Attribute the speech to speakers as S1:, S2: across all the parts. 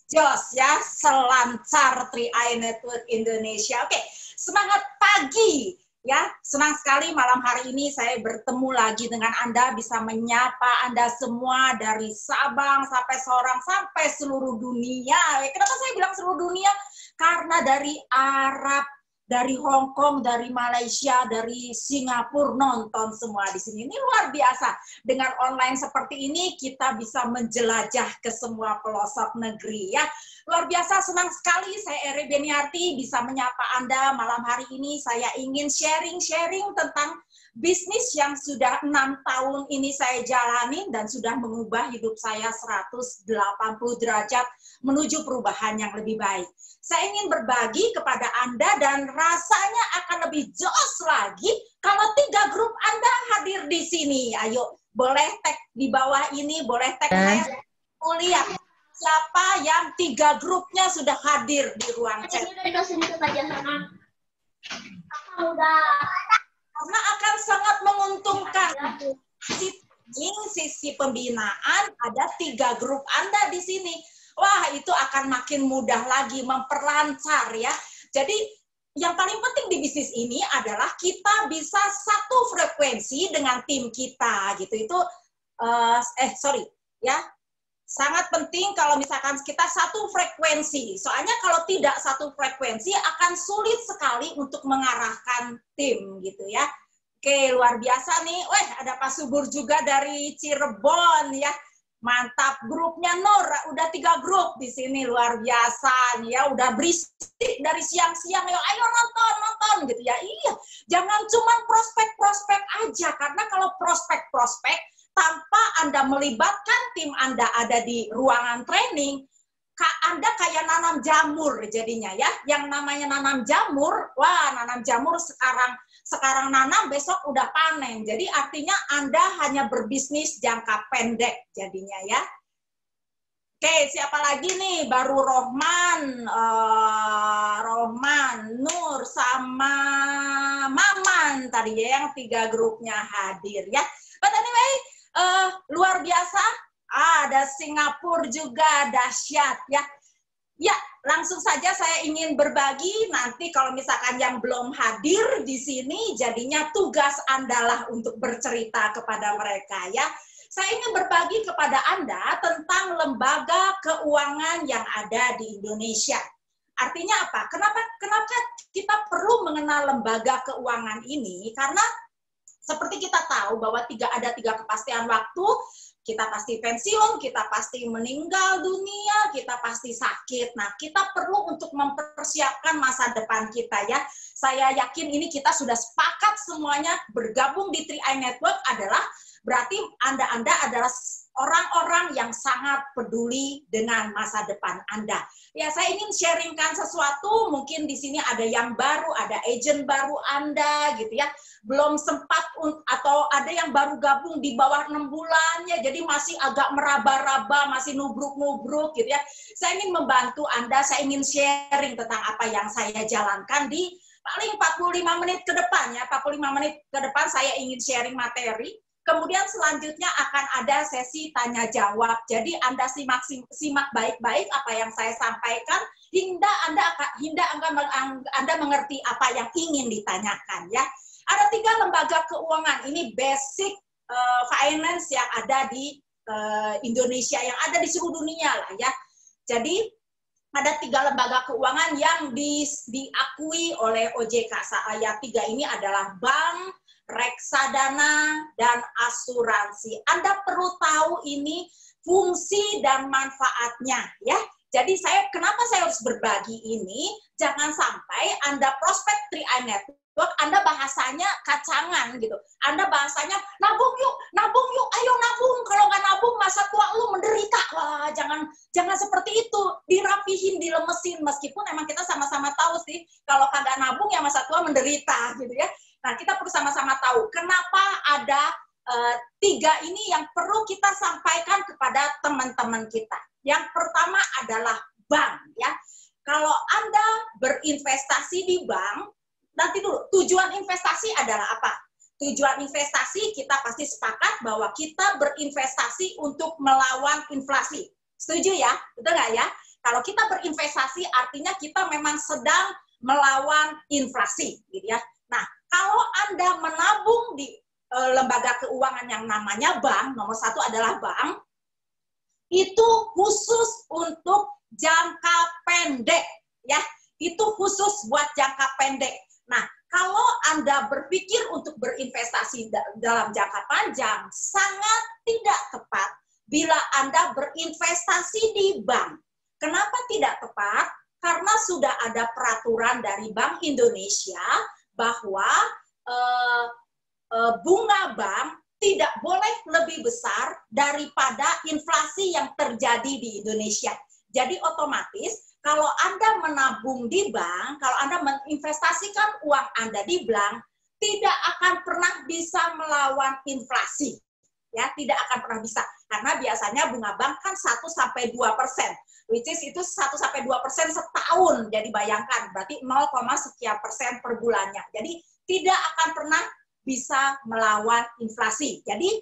S1: Jos ya, selancar 3i Network Indonesia. Oke, semangat pagi ya. Senang sekali malam hari ini saya bertemu lagi dengan Anda, bisa menyapa Anda semua dari Sabang sampai Sorong sampai seluruh dunia. Kenapa saya bilang seluruh dunia? Karena dari Arab, dari Hong Kong, dari Malaysia, dari Singapura nonton semua di sini. Ini luar biasa. Dengan online seperti ini kita bisa menjelajah ke semua pelosok negeri ya. Luar biasa, senang sekali saya Eri Beniarti bisa menyapa Anda malam hari ini. Saya ingin sharing-sharing tentang bisnis yang sudah 6 tahun ini saya jalani dan sudah mengubah hidup saya 180 derajat menuju perubahan yang lebih baik. Saya ingin berbagi kepada Anda dan rasanya akan lebih jos lagi kalau 3 grup Anda hadir di sini. Ayo, boleh tag di bawah ini, boleh tag saya lihat siapa yang 3 grupnya sudah hadir di ruang chat. Karena akan sangat menguntungkan. Sisi pembinaan ada 3 grup Anda di sini. Wah, itu akan makin mudah lagi, memperlancar ya. Jadi yang paling penting di bisnis ini adalah kita bisa satu frekuensi dengan tim kita gitu. Itu sangat penting kalau misalkan kita satu frekuensi. Soalnya kalau tidak satu frekuensi akan sulit sekali untuk mengarahkan tim gitu ya. Oke, luar biasa nih. Weh, ada Pak Subur juga dari Cirebon ya. Mantap, grupnya Nur, udah 3 grup di sini, luar biasa ya, udah berisik dari siang-siang, ayo nonton gitu ya. Iya, jangan cuma prospek-prospek aja, karena kalau prospek-prospek tanpa Anda melibatkan tim Anda ada di ruangan training, Anda kayak nanam jamur jadinya ya. Yang namanya nanam jamur, wah nanam jamur sekarang nanam, besok udah panen. Jadi artinya Anda hanya berbisnis jangka pendek jadinya ya. Oke, siapa lagi nih? Baru Rohman, Nur, sama Maman tadi ya, yang 3 grupnya hadir ya. But anyway, luar biasa. Ada Singapura juga, dahsyat ya. Ya, langsung saja saya ingin berbagi. Nanti kalau misalkan yang belum hadir di sini, jadinya tugas Anda lah untuk bercerita kepada mereka ya. Saya ingin berbagi kepada Anda tentang lembaga keuangan yang ada di Indonesia. Artinya apa? Kenapa kita perlu mengenal lembaga keuangan ini? Karena seperti kita tahu bahwa ada tiga kepastian waktu. Kita pasti pensiun, kita pasti meninggal dunia, kita pasti sakit. Nah, kita perlu untuk mempersiapkan masa depan kita ya. Saya yakin ini kita sudah sepakat semuanya bergabung di 3i Network adalah berarti Anda adalah orang-orang yang sangat peduli dengan masa depan Anda. Ya, saya ingin sharingkan sesuatu, mungkin di sini ada yang baru, ada agent baru Anda gitu ya. Belum sempat atau ada yang baru gabung di bawah 6 bulan ya, jadi masih agak meraba-raba, masih nubruk-nubruk gitu ya. Saya ingin membantu Anda, saya ingin sharing tentang apa yang saya jalankan di paling 45 menit ke depan ya. 45 menit ke depan saya ingin sharing materi. Kemudian selanjutnya akan ada sesi tanya jawab. Jadi Anda simak baik-baik apa yang saya sampaikan hingga Anda mengerti apa yang ingin ditanyakan ya. Ada 3 lembaga keuangan, ini basic finance yang ada di Indonesia, yang ada di seluruh dunia lah ya. Jadi ada 3 lembaga keuangan yang diakui oleh OJK. Yang 3 ini adalah bank, reksadana, dan asuransi. Anda perlu tahu ini fungsi dan manfaatnya ya. Jadi kenapa saya harus berbagi ini? Jangan sampai Anda prospek 3i Network, Anda bahasanya kacangan gitu. Anda bahasanya nabung yuk, ayo nabung. Kalau nggak nabung masa tua lu menderita. Wah, jangan seperti itu. Dirapihin, dilemesin. Meskipun emang kita sama-sama tahu sih, kalau kagak nabung ya masa tua menderita gitu ya. Nah, kita perlu sama-sama tahu kenapa ada 3 ini yang perlu kita sampaikan kepada teman-teman kita. Yang pertama adalah bank ya. Kalau Anda berinvestasi di bank, nanti dulu, tujuan investasi adalah apa? Tujuan investasi kita pasti sepakat bahwa kita berinvestasi untuk melawan inflasi. Setuju ya? Betul nggak ya? Kalau kita berinvestasi artinya kita memang sedang melawan inflasi, gitu ya. Nah, kalau Anda menabung di lembaga keuangan yang namanya bank, nomor satu adalah bank, itu khusus untuk jangka pendek, ya. Itu khusus buat jangka pendek. Nah, kalau Anda berpikir untuk berinvestasi dalam jangka panjang, sangat tidak tepat bila Anda berinvestasi di bank. Kenapa tidak tepat? Karena sudah ada peraturan dari Bank Indonesia bahwa bunga bank tidak boleh lebih besar daripada inflasi yang terjadi di Indonesia. Jadi otomatis kalau Anda menabung di bank, kalau Anda menginvestasikan uang Anda di bank, tidak akan pernah bisa melawan inflasi. Ya, tidak akan pernah bisa. Karena biasanya bunga bank kan 1-2%. Which is itu 1-2% setahun. Jadi bayangkan, berarti 0, sekian persen per bulannya. Jadi tidak akan pernah bisa melawan inflasi. Jadi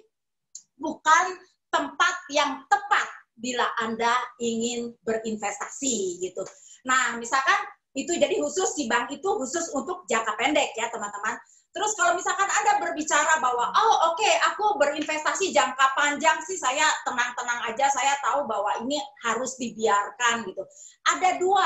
S1: bukan tempat yang tepat bila Anda ingin berinvestasi gitu. Nah, misalkan itu jadi khusus di bank itu khusus untuk jangka pendek ya, teman-teman. Terus kalau misalkan Anda berbicara bahwa oh oke, aku berinvestasi jangka panjang sih, saya tenang-tenang aja, saya tahu bahwa ini harus dibiarkan gitu. Ada dua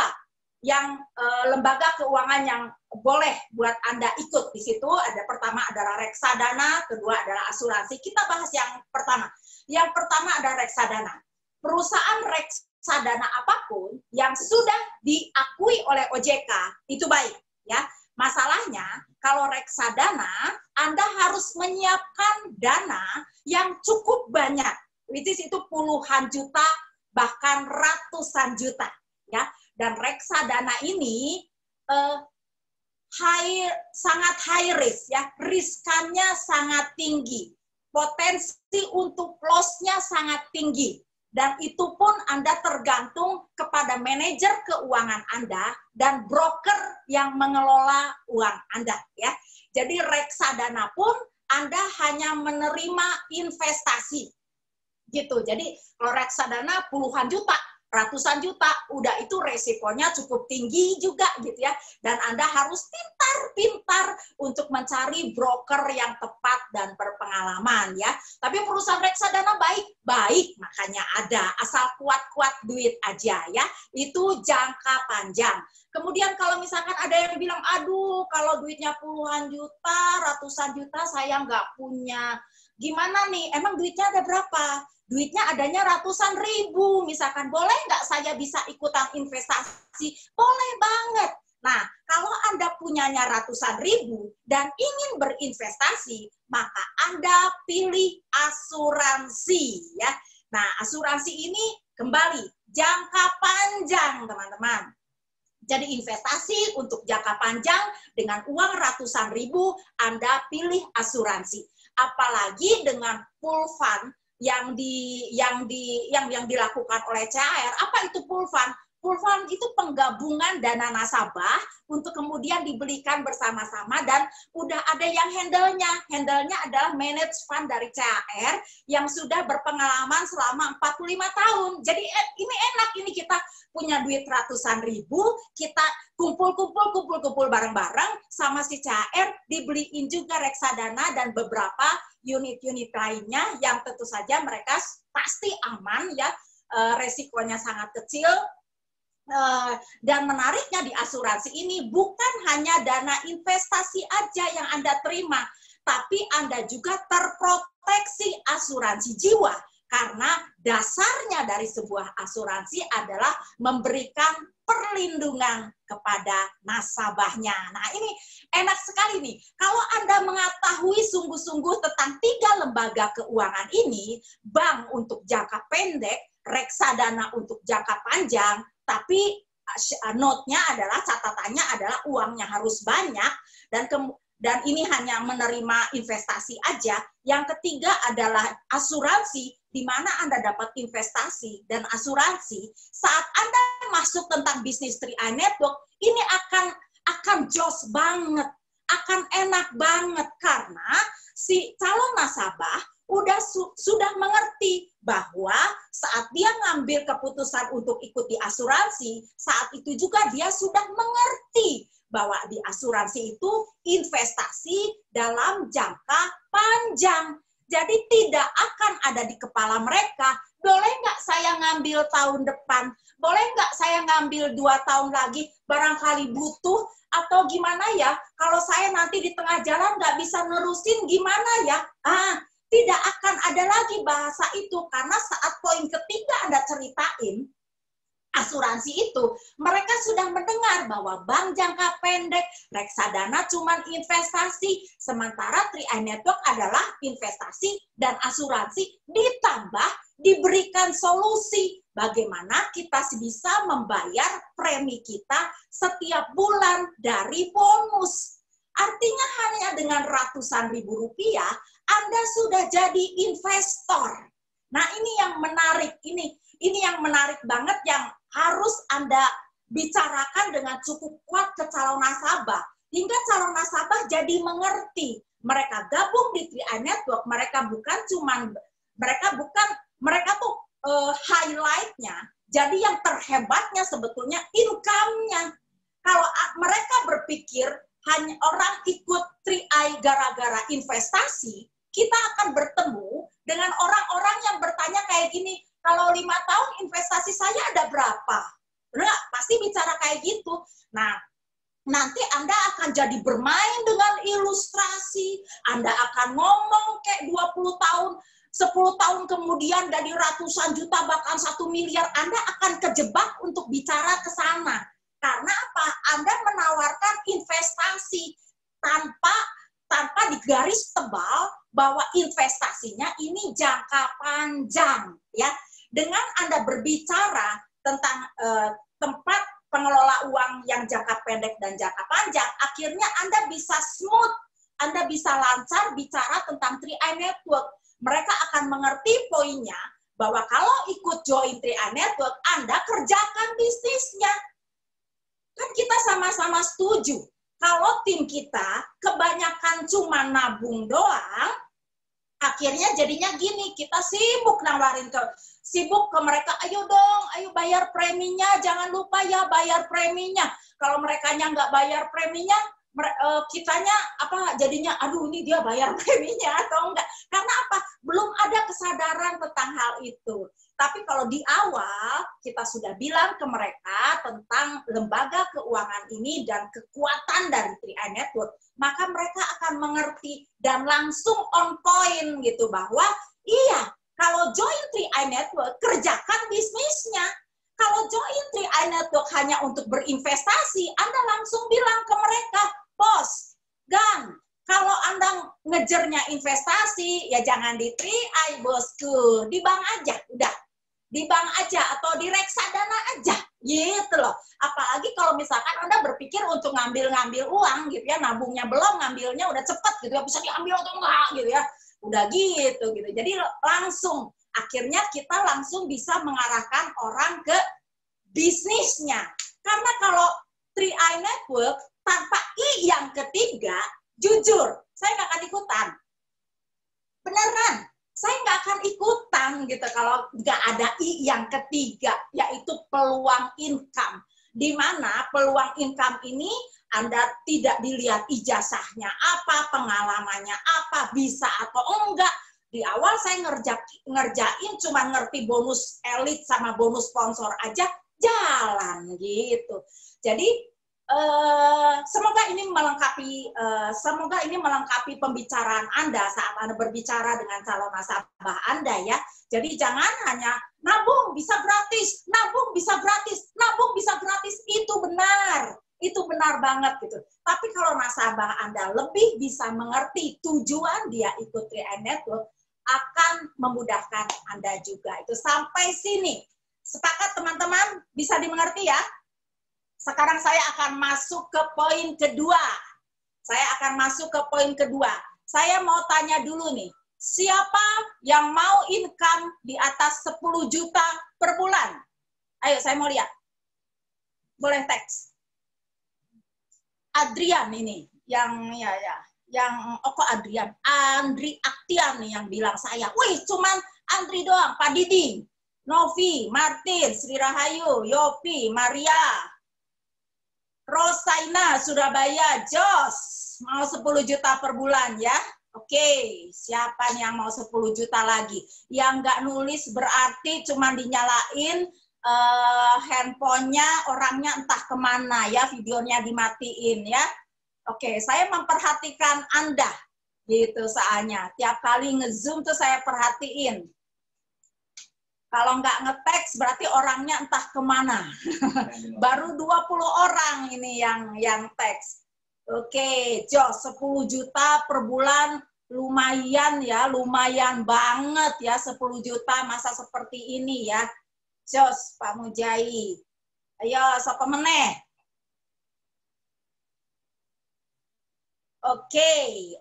S1: yang lembaga keuangan yang boleh buat Anda ikut di situ. Ada pertama adalah reksadana, kedua adalah asuransi. Kita bahas yang pertama. Yang pertama adalah reksadana. Perusahaan reksadana apapun yang sudah diakui oleh OJK itu baik, ya. Masalahnya kalau reksadana Anda harus menyiapkan dana yang cukup banyak, which is itu puluhan juta bahkan ratusan juta, ya. Dan reksadana ini sangat high risk, ya, riskannya sangat tinggi, potensi untuk loss-nya sangat tinggi, dan itu pun Anda tergantung kepada manajer keuangan Anda dan broker yang mengelola uang Anda, ya. Jadi reksadana pun Anda hanya menerima investasi, gitu. Jadi kalau reksadana puluhan juta, ratusan juta, udah itu resikonya cukup tinggi juga gitu ya. Dan Anda harus pintar-pintar untuk mencari broker yang tepat dan berpengalaman ya. Tapi perusahaan reksadana baik-baik, makanya ada. Asal kuat-kuat duit aja ya. Itu jangka panjang. Kemudian kalau misalkan ada yang bilang, aduh kalau duitnya puluhan juta, ratusan juta saya nggak punya. Gimana nih, emang duitnya ada berapa? Duitnya adanya ratusan ribu, misalkan boleh nggak saya bisa ikutan investasi? Boleh banget. Nah, kalau Anda punyanya ratusan ribu dan ingin berinvestasi, maka Anda pilih asuransi ya. Nah, asuransi ini kembali jangka panjang, teman-teman. Jadi investasi untuk jangka panjang dengan uang ratusan ribu, Anda pilih asuransi. Apalagi dengan pool fund yang dilakukan oleh CHR. Apa itu pool fund? Pool fund itu penggabungan dana nasabah untuk kemudian dibelikan bersama-sama dan udah ada yang handle-nya. Handle-nya adalah managed fund dari CHR yang sudah berpengalaman selama 45 tahun. Jadi ini enak, ini kita punya duit ratusan ribu, kita kumpul bareng-bareng sama si CHR, dibeliin juga reksadana dan beberapa unit-unit lainnya yang tentu saja mereka pasti aman ya, resikonya sangat kecil. Dan menariknya di asuransi ini bukan hanya dana investasi aja yang Anda terima, tapi Anda juga terproteksi asuransi jiwa. Karena dasarnya dari sebuah asuransi adalah memberikan perlindungan kepada nasabahnya. Nah ini enak sekali nih. Kalau Anda mengetahui sungguh-sungguh tentang 3 lembaga keuangan ini, bank untuk jangka pendek, reksadana untuk jangka panjang, tapi note-nya adalah, catatannya adalah uangnya harus banyak, dan ini hanya menerima investasi aja. Yang ketiga adalah asuransi, di mana Anda dapat investasi dan asuransi. Saat Anda masuk tentang bisnis 3i Network, ini akan jos banget, akan enak banget, karena si calon nasabah sudah mengerti bahwa saat dia ngambil keputusan untuk ikut di asuransi, saat itu juga dia sudah mengerti bahwa di asuransi itu investasi dalam jangka panjang. Jadi tidak akan ada di kepala mereka, boleh nggak saya ngambil tahun depan, boleh nggak saya ngambil 2 tahun lagi, barangkali butuh, atau gimana ya, kalau saya nanti di tengah jalan nggak bisa nerusin gimana ya. Tidak akan ada lagi bahasa itu, karena saat poin ketiga Anda ceritain asuransi itu, mereka sudah mendengar bahwa bank jangka pendek, reksadana cuma investasi, sementara 3i Network adalah investasi dan asuransi, ditambah diberikan solusi bagaimana kita bisa membayar premi kita setiap bulan dari bonus. Artinya hanya dengan ratusan ribu rupiah, Anda sudah jadi investor. Nah, ini yang menarik, ini yang menarik banget yang harus Anda bicarakan dengan cukup kuat ke calon nasabah. Hingga calon nasabah jadi mengerti. Mereka gabung di 3i Network, mereka tuh highlight-nya. Jadi yang terhebatnya sebetulnya income-nya. Kalau mereka berpikir hanya orang ikut 3i gara-gara investasi, kita akan bertemu dengan orang-orang yang bertanya kayak gini, kalau 5 tahun investasi saya ada berapa? Enggak, pasti bicara kayak gitu. Nah, nanti Anda akan jadi bermain dengan ilustrasi, Anda akan ngomong kayak 20 tahun, 10 tahun kemudian dari ratusan juta bahkan 1 miliar, Anda akan kejebak untuk bicara ke sana. Karena apa? Anda menawarkan investasi tanpa digaris tebal bahwa investasinya ini jangka panjang, ya. Dengan Anda berbicara tentang tempat pengelola uang yang jangka pendek dan jangka panjang, akhirnya Anda bisa smooth, Anda bisa lancar bicara tentang 3i Network. Mereka akan mengerti poinnya bahwa kalau ikut join 3i Network, Anda kerjakan bisnisnya. Kan kita sama-sama setuju. Kalau tim kita kebanyakan cuma nabung doang, akhirnya jadinya gini, kita sibuk nawarin sibuk ke mereka, ayo dong, ayo bayar preminya, jangan lupa ya bayar preminya. Kalau merekanya nggak bayar preminya, kitanya jadinya, aduh ini dia bayar preminya atau enggak. Karena apa? Belum ada kesadaran tentang hal itu. Tapi kalau di awal kita sudah bilang ke mereka tentang lembaga keuangan ini dan kekuatan dari 3i Network, maka mereka akan mengerti dan langsung on point gitu bahwa iya, kalau join 3i Network kerjakan bisnisnya. Kalau join 3i Network hanya untuk berinvestasi, Anda langsung bilang ke mereka, bos, Gang, kalau Anda ngejernya investasi, ya jangan di 3i bosku, di bank aja, udah. Di bank aja atau di reksadana aja, gitu loh. Apalagi kalau misalkan Anda berpikir untuk ngambil uang gitu ya, nabungnya belum, ngambilnya udah cepet gitu ya, bisa diambil atau enggak gitu ya. Udah gitu. Jadi langsung, akhirnya kita langsung bisa mengarahkan orang ke bisnisnya. Karena kalau 3i Network tanpa I yang ketiga, jujur, saya nggak akan ikutan. Beneran. Saya nggak akan ikutan gitu kalau nggak ada I yang ketiga, yaitu peluang income. Di mana peluang income ini Anda tidak dilihat ijazahnya apa, pengalamannya apa, bisa atau enggak. Di awal saya ngerjain cuma ngerti bonus elit sama bonus sponsor aja, jalan gitu. Jadi semoga ini melengkapi pembicaraan Anda saat Anda berbicara dengan calon nasabah Anda ya. Jadi jangan hanya nabung bisa gratis, nabung bisa gratis, nabung bisa gratis, itu benar banget gitu. Tapi kalau nasabah Anda lebih bisa mengerti tujuan dia ikut 3i Network, akan memudahkan Anda juga. Itu sampai sini. Sepakat teman-teman? Bisa dimengerti ya? Sekarang saya akan masuk ke poin kedua. Saya mau tanya dulu nih, siapa yang mau income di atas 10 juta per bulan? Ayo, saya mau lihat. Boleh teks. Adrian ini, yang ya. kok Adrian, Andri Aktian nih yang bilang saya. Wih, cuman Andri doang, Pak Didi, Novi, Martin, Sri Rahayu, Yopi, Maria, Rosaina, Surabaya, Jos, mau 10 juta per bulan ya. Oke, siapa nih yang mau 10 juta lagi? Yang nggak nulis berarti cuman dinyalain handphonenya, orangnya entah kemana ya, videonya dimatiin ya. Oke, saya memperhatikan Anda, gitu soalnya. Tiap kali nge-zoom tuh saya perhatiin. Kalau nggak nge-text berarti orangnya entah kemana. Baru 20 orang ini yang teks. Oke, Jos, 10 juta per bulan lumayan ya, lumayan banget ya, 10 juta masa seperti ini ya. Jos, Pak Mujai. Ayo, siapa meneh? Oke.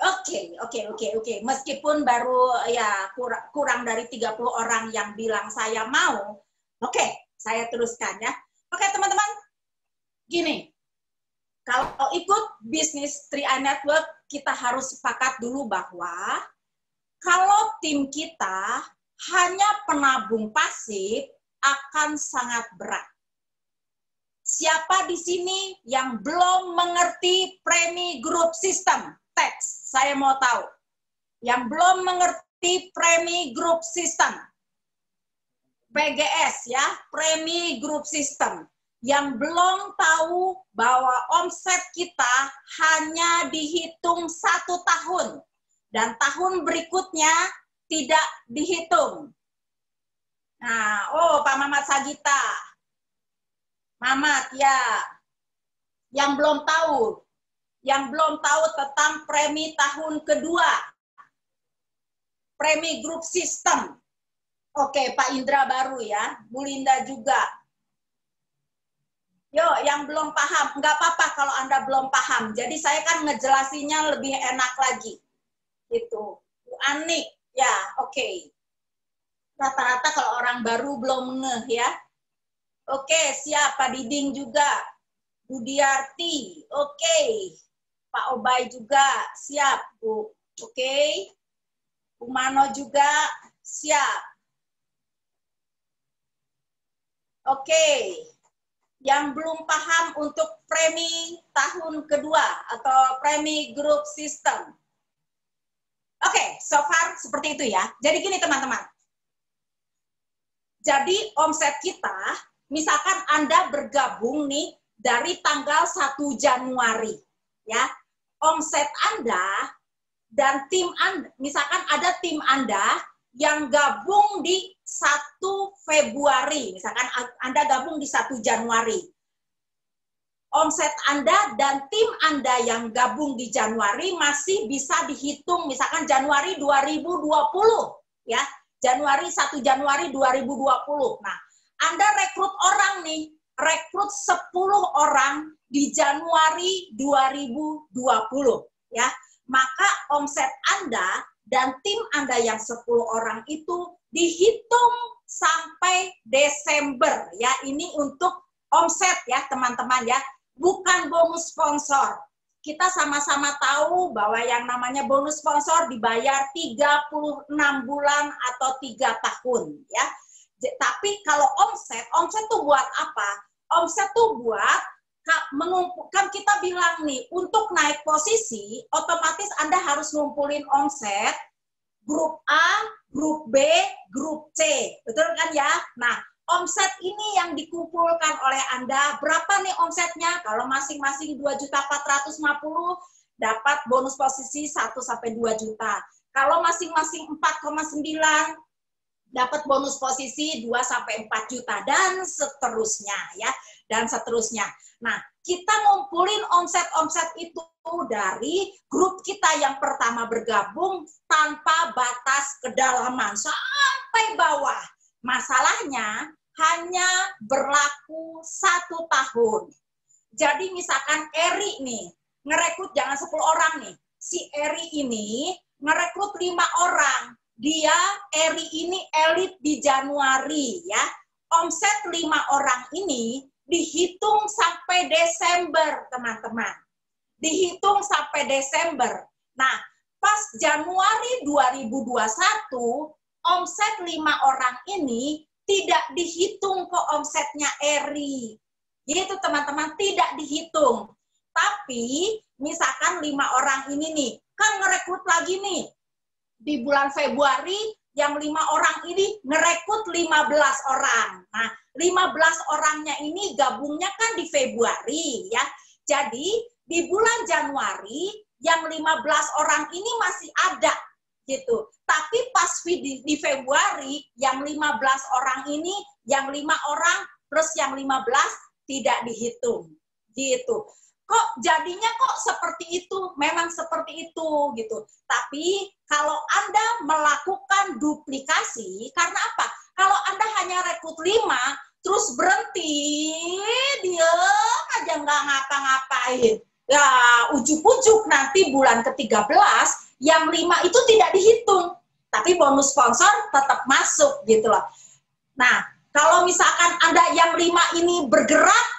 S1: Meskipun baru ya kurang dari 30 orang yang bilang saya mau. Oke, saya teruskan ya. Oke, teman-teman. Gini. Kalau ikut bisnis 3i Network, kita harus sepakat dulu bahwa kalau tim kita hanya penabung pasif akan sangat berat. Siapa di sini yang belum mengerti premi group system? Teks, saya mau tahu. Yang belum mengerti premi group system. PGS ya, premi group system. Yang belum tahu bahwa omset kita hanya dihitung 1 tahun. Dan tahun berikutnya tidak dihitung. Nah, Pak Mamat Sagita. Mamat, ya, yang belum tahu tentang premi tahun kedua, premi group system. Oke, Pak Indra baru ya, Bu Linda juga. Yuk, yang belum paham, nggak apa-apa kalau Anda belum paham. Jadi saya kan ngejelasinnya lebih enak lagi. Gitu. Bu Anik, ya, oke. Rata-rata kalau orang baru belum ngeh ya. Oke, siap. Pak Diding juga. Budiarti, oke. Pak Obay juga, siap, Bu. Oke. Bu Mano juga, siap. Oke. Yang belum paham untuk premi tahun kedua atau premi group system. Oke, so far seperti itu ya. Jadi gini teman-teman. Jadi omset kita, misalkan Anda bergabung nih dari tanggal 1 Januari, ya. Omset Anda dan tim Anda, misalkan ada tim Anda yang gabung di 1 Februari, misalkan Anda gabung di 1 Januari. Omset Anda dan tim Anda yang gabung di Januari masih bisa dihitung, misalkan Januari 2020, ya. Januari 1 Januari 2020. Nah, Anda rekrut orang nih, rekrut 10 orang di Januari 2020 ya. Maka omset Anda dan tim Anda yang 10 orang itu dihitung sampai Desember ya. Ini untuk omset ya, teman-teman ya. Bukan bonus sponsor. Kita sama-sama tahu bahwa yang namanya bonus sponsor dibayar 36 bulan atau 3 tahun ya. Tapi kalau omset tuh buat apa? Omset tuh buat mengumpulkan, kita bilang nih, untuk naik posisi, otomatis Anda harus ngumpulin omset grup A, grup B, grup C. Betul kan ya? Nah, omset ini yang dikumpulkan oleh Anda, berapa nih omsetnya? Kalau masing-masing 2.450.000 dapat bonus posisi 1-2 juta. Kalau masing-masing 4,9 dapat bonus posisi 2-4 juta dan seterusnya ya, dan seterusnya. Nah, kita ngumpulin omset-omset itu dari grup kita yang pertama bergabung tanpa batas kedalaman sampai bawah. Masalahnya hanya berlaku 1 tahun. Jadi misalkan Eri nih, ngerekrut jangan 10 orang nih. Si Eri ini ngerekrut 5 orang. Eri ini elit di Januari ya. Omset 5 orang ini dihitung sampai Desember, teman-teman. Dihitung sampai Desember. Nah, pas Januari 2021, omset 5 orang ini tidak dihitung ke omsetnya Eri. Gitu teman-teman, tidak dihitung. Tapi misalkan 5 orang ini nih, kan ngerekrut lagi nih. Di bulan Februari, yang 5 orang ini ngerekrut 15 orang. Nah, 15 orangnya ini gabungnya kan di Februari ya. Jadi di bulan Januari yang 15 orang ini masih ada gitu. Tapi pas di Februari yang 15 orang ini, yang 5 orang plus yang 15 tidak dihitung gitu. Kok jadinya kok seperti itu? Memang seperti itu gitu. Tapi kalau Anda melakukan duplikasi, karena apa? Kalau Anda hanya rekrut 5, terus berhenti, diam aja nggak ngapa-ngapain. Ya, ujuk-ujuk nanti bulan ke-13, yang 5 itu tidak dihitung. Tapi bonus sponsor tetap masuk gitu loh. Nah, kalau misalkan Anda yang 5 ini bergerak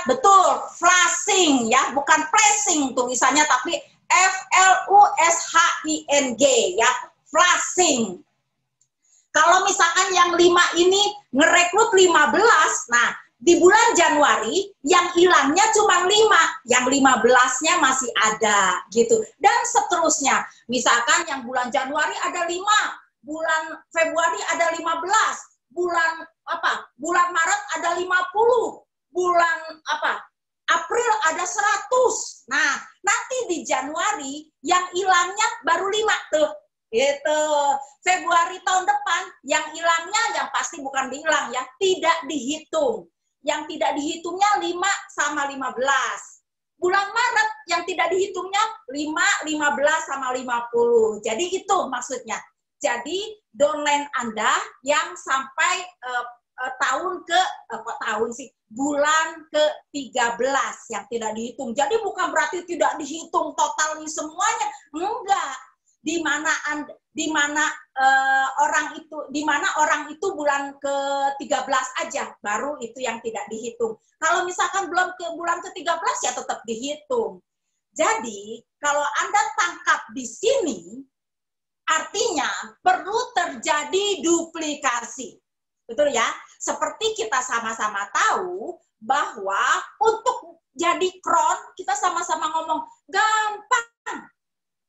S1: betul, flashing ya, bukan flashing tulisannya, tapi FLUSHING ya, flashing. Kalau misalkan yang 5 ini ngerekrut 15, nah di bulan Januari yang hilangnya cuma 5, yang 15-nya masih ada gitu. Dan seterusnya, misalkan yang bulan Januari ada 5, bulan Februari ada 15, bulan Maret ada 50, bulan April ada 100. Nah, nanti di Januari yang hilangnya baru 5 tuh. Gitu. Februari tahun depan yang hilangnya yang pasti bukan dihilang ya, tidak dihitung. Yang tidak dihitungnya 5 sama 15. Bulan Maret yang tidak dihitungnya 5, 15 sama 50. Jadi itu maksudnya. Jadi downline Anda yang sampai bulan ke-13 yang tidak dihitung. Jadi bukan berarti tidak dihitung totalnya semuanya, enggak. Di mana orang itu bulan ke-13 aja baru itu yang tidak dihitung. Kalau misalkan belum ke bulan ke-13 ya tetap dihitung. Jadi kalau Anda tangkap di sini artinya perlu terjadi duplikasi. Betul ya? Seperti kita sama-sama tahu bahwa untuk jadi kron, kita sama-sama ngomong, gampang.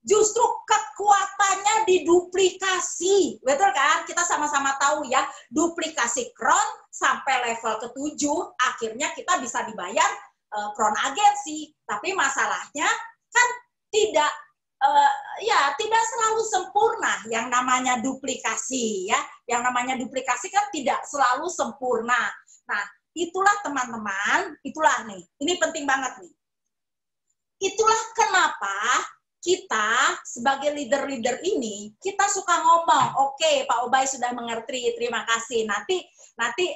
S1: Justru kekuatannya diduplikasi. Betul kan? Kita sama-sama tahu ya, duplikasi kron sampai level ke-7, akhirnya kita bisa dibayar kron agensi. Tapi masalahnya kan tidak tidak selalu sempurna yang namanya duplikasi ya. Yang namanya duplikasi kan tidak selalu sempurna. Nah, itulah teman-teman, itulah nih. Ini penting banget nih. Itulah kenapa kita sebagai leader-leader ini kita suka ngomong, oke, Pak Obay sudah mengerti, terima kasih. Nanti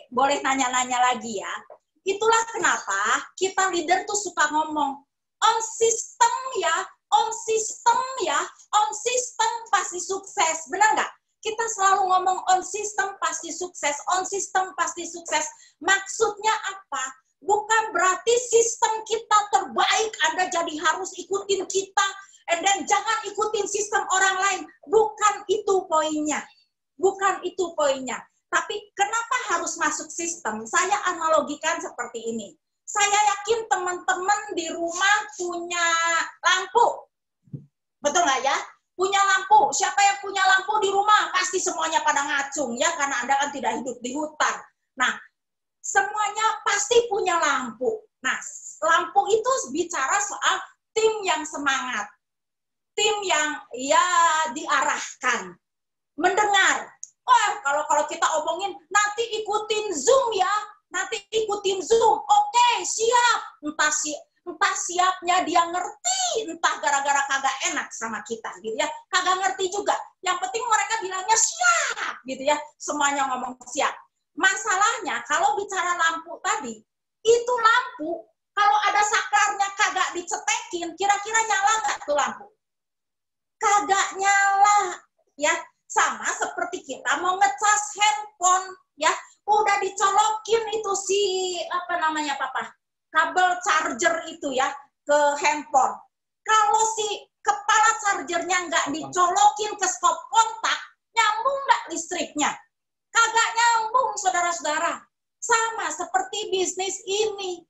S1: boleh nanya-nanya lagi ya. Itulah kenapa kita leader tuh suka ngomong on system ya, on system pasti sukses. Benar nggak? Kita selalu ngomong on system pasti sukses, on system pasti sukses. Maksudnya apa? Bukan berarti sistem kita terbaik, Anda jadi harus ikutin kita, dan jangan ikutin sistem orang lain. Bukan itu poinnya. Bukan itu poinnya. Tapi kenapa harus masuk sistem? Saya analogikan seperti ini. Saya yakin teman-teman di rumah punya lampu. Betul nggak ya? Punya lampu. Siapa yang punya lampu di rumah? Pasti semuanya pada ngacung ya, karena Anda kan tidak hidup di hutan. Nah, semuanya pasti punya lampu. Nah, lampu itu bicara soal tim yang semangat. Tim yang ya diarahkan. Mendengar. Oh, kalau kita omongin, nanti ikutin Zoom ya. Nanti ikutin Zoom. Oke, siap. Entah siapnya dia ngerti, entah gara-gara kagak enak sama kita gitu ya. Kagak ngerti juga. Yang penting mereka bilangnya siap gitu ya. Semuanya ngomong siap. Masalahnya kalau bicara lampu tadi, itu lampu kalau ada saklarnya kagak dicetekin, kira-kira nyala nggak tuh lampu? Kagak nyala ya. Sama seperti kita mau ngecas handphone ya, udah dicolokin itu kabel charger itu ya ke handphone. Kalau si kepala charger wire-nya nggak dicolokin ke stop kontak, nyambung nggak listriknya? Kagak nyambung, saudara-saudara. Sama seperti bisnis ini.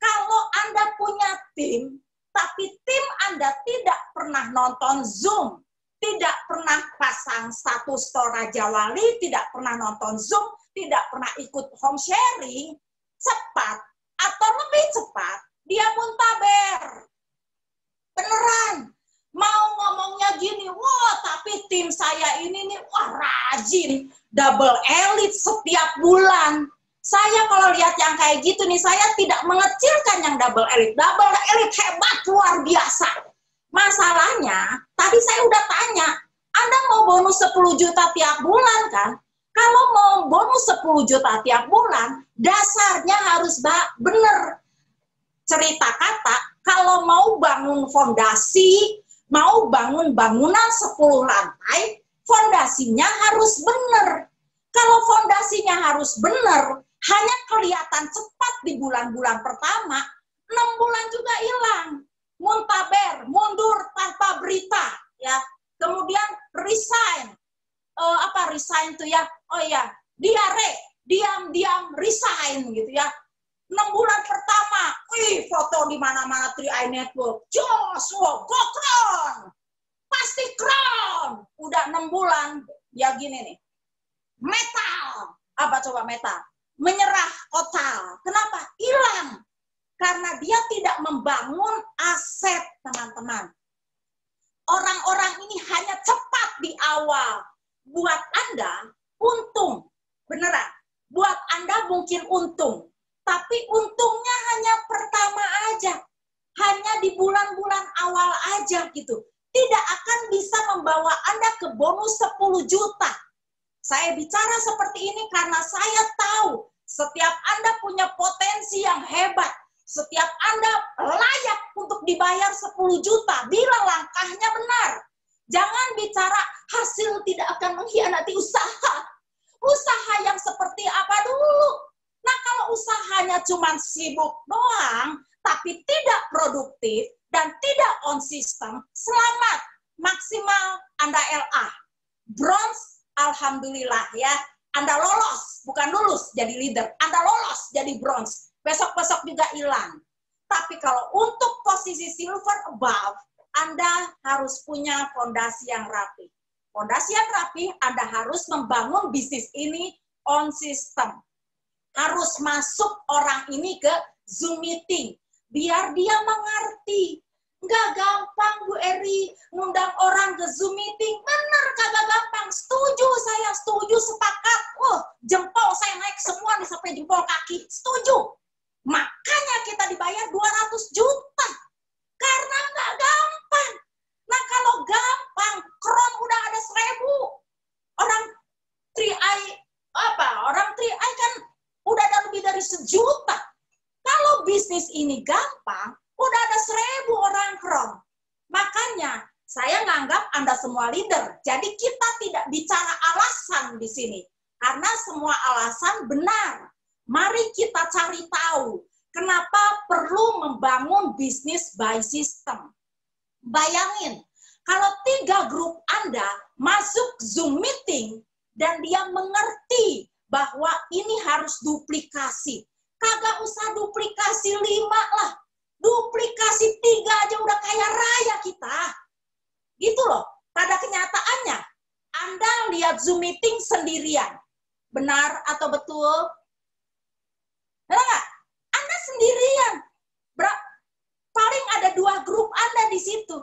S1: Kalau Anda punya tim, tapi tim Anda tidak pernah nonton Zoom, tidak pernah pasang status store Raja Wali, tidak pernah nonton Zoom, tidak pernah ikut home sharing, cepat atau lebih cepat, dia muntaber. Beneran. Mau ngomongnya gini, wah tapi tim saya ini nih, wah rajin, double elite setiap bulan. Saya kalau lihat yang kayak gitu nih, saya tidak mengecilkan yang double elite. Double elite hebat, luar biasa. Masalahnya, tadi saya udah tanya, Anda mau bonus 10 juta tiap bulan kan? Kalau mau bonus 10 juta tiap bulan, dasarnya harus bener. Cerita kata, kalau mau bangun fondasi, mau bangun bangunan 10 lantai, fondasinya harus bener. Kalau fondasinya harus bener, hanya kelihatan cepat di bulan-bulan pertama, 6 bulan juga hilang. Muntaber, mundur tanpa berita, ya. Kemudian resign. Resign tuh ya? Oh ya, diare, diam-diam resign gitu ya. 6 bulan pertama, foto di mana-mana 3i Network. Joshua, go crown. Pasti crown. Udah 6 bulan, ya gini nih. Metal. Apa coba metal? Menyerah total. Kenapa? Hilang. Karena dia tidak membangun aset, teman-teman. Orang-orang ini hanya cepat di awal. Buat Anda, untung. Beneran. Buat Anda mungkin untung. Tapi untungnya hanya pertama aja. Hanya di bulan-bulan awal aja gitu. Tidak akan bisa membawa Anda ke bonus 10 juta. Saya bicara seperti ini karena saya tahu setiap Anda punya potensi yang hebat. Setiap Anda layak untuk dibayar 10 juta. Bila langkahnya benar. Jangan bicara hasil tidak akan mengkhianati usaha. Usaha yang seperti apa dulu? Nah, kalau usahanya cuma sibuk doang, tapi tidak produktif dan tidak on system, selamat. Maksimal Anda LA. Bronze, alhamdulillah ya. Anda lolos, bukan lulus jadi leader. Anda lolos jadi bronze. Besok-besok juga hilang. Tapi kalau untuk posisi silver above, Anda harus punya fondasi yang rapi. Fondasi yang rapi, Anda harus membangun bisnis ini on system. Harus masuk orang ini ke Zoom meeting. Biar dia mengerti. Nggak gampang, Bu Eri, ngundang orang ke Zoom meeting. Bener, kagak gampang. Setuju, saya setuju, sepakat. Jempol saya naik semua nih sampai jempol kaki. Setuju. Makanya kita dibayar 200 juta. Karena nggak gampang. Nah, kalau gampang, Chrome udah ada 1.000. Orang 3i kan udah ada lebih dari 1 juta. Kalau bisnis ini gampang, udah ada 1.000 orang Chrome. Makanya saya nganggap Anda semua leader. Jadi kita tidak bicara alasan di sini. Karena semua alasan benar. Mari kita cari tahu kenapa perlu membangun bisnis by system. Bayangin, kalau 3 grup Anda masuk Zoom meeting dan dia mengerti bahwa ini harus duplikasi. Kagak usah duplikasi 5 lah. Duplikasi 3 aja udah kaya raya kita. Gitu loh. Pada kenyataannya, Anda lihat Zoom meeting sendirian. Benar atau betul? Benar nggak? Anda sendirian. Paling ada 2 grup Anda di situ.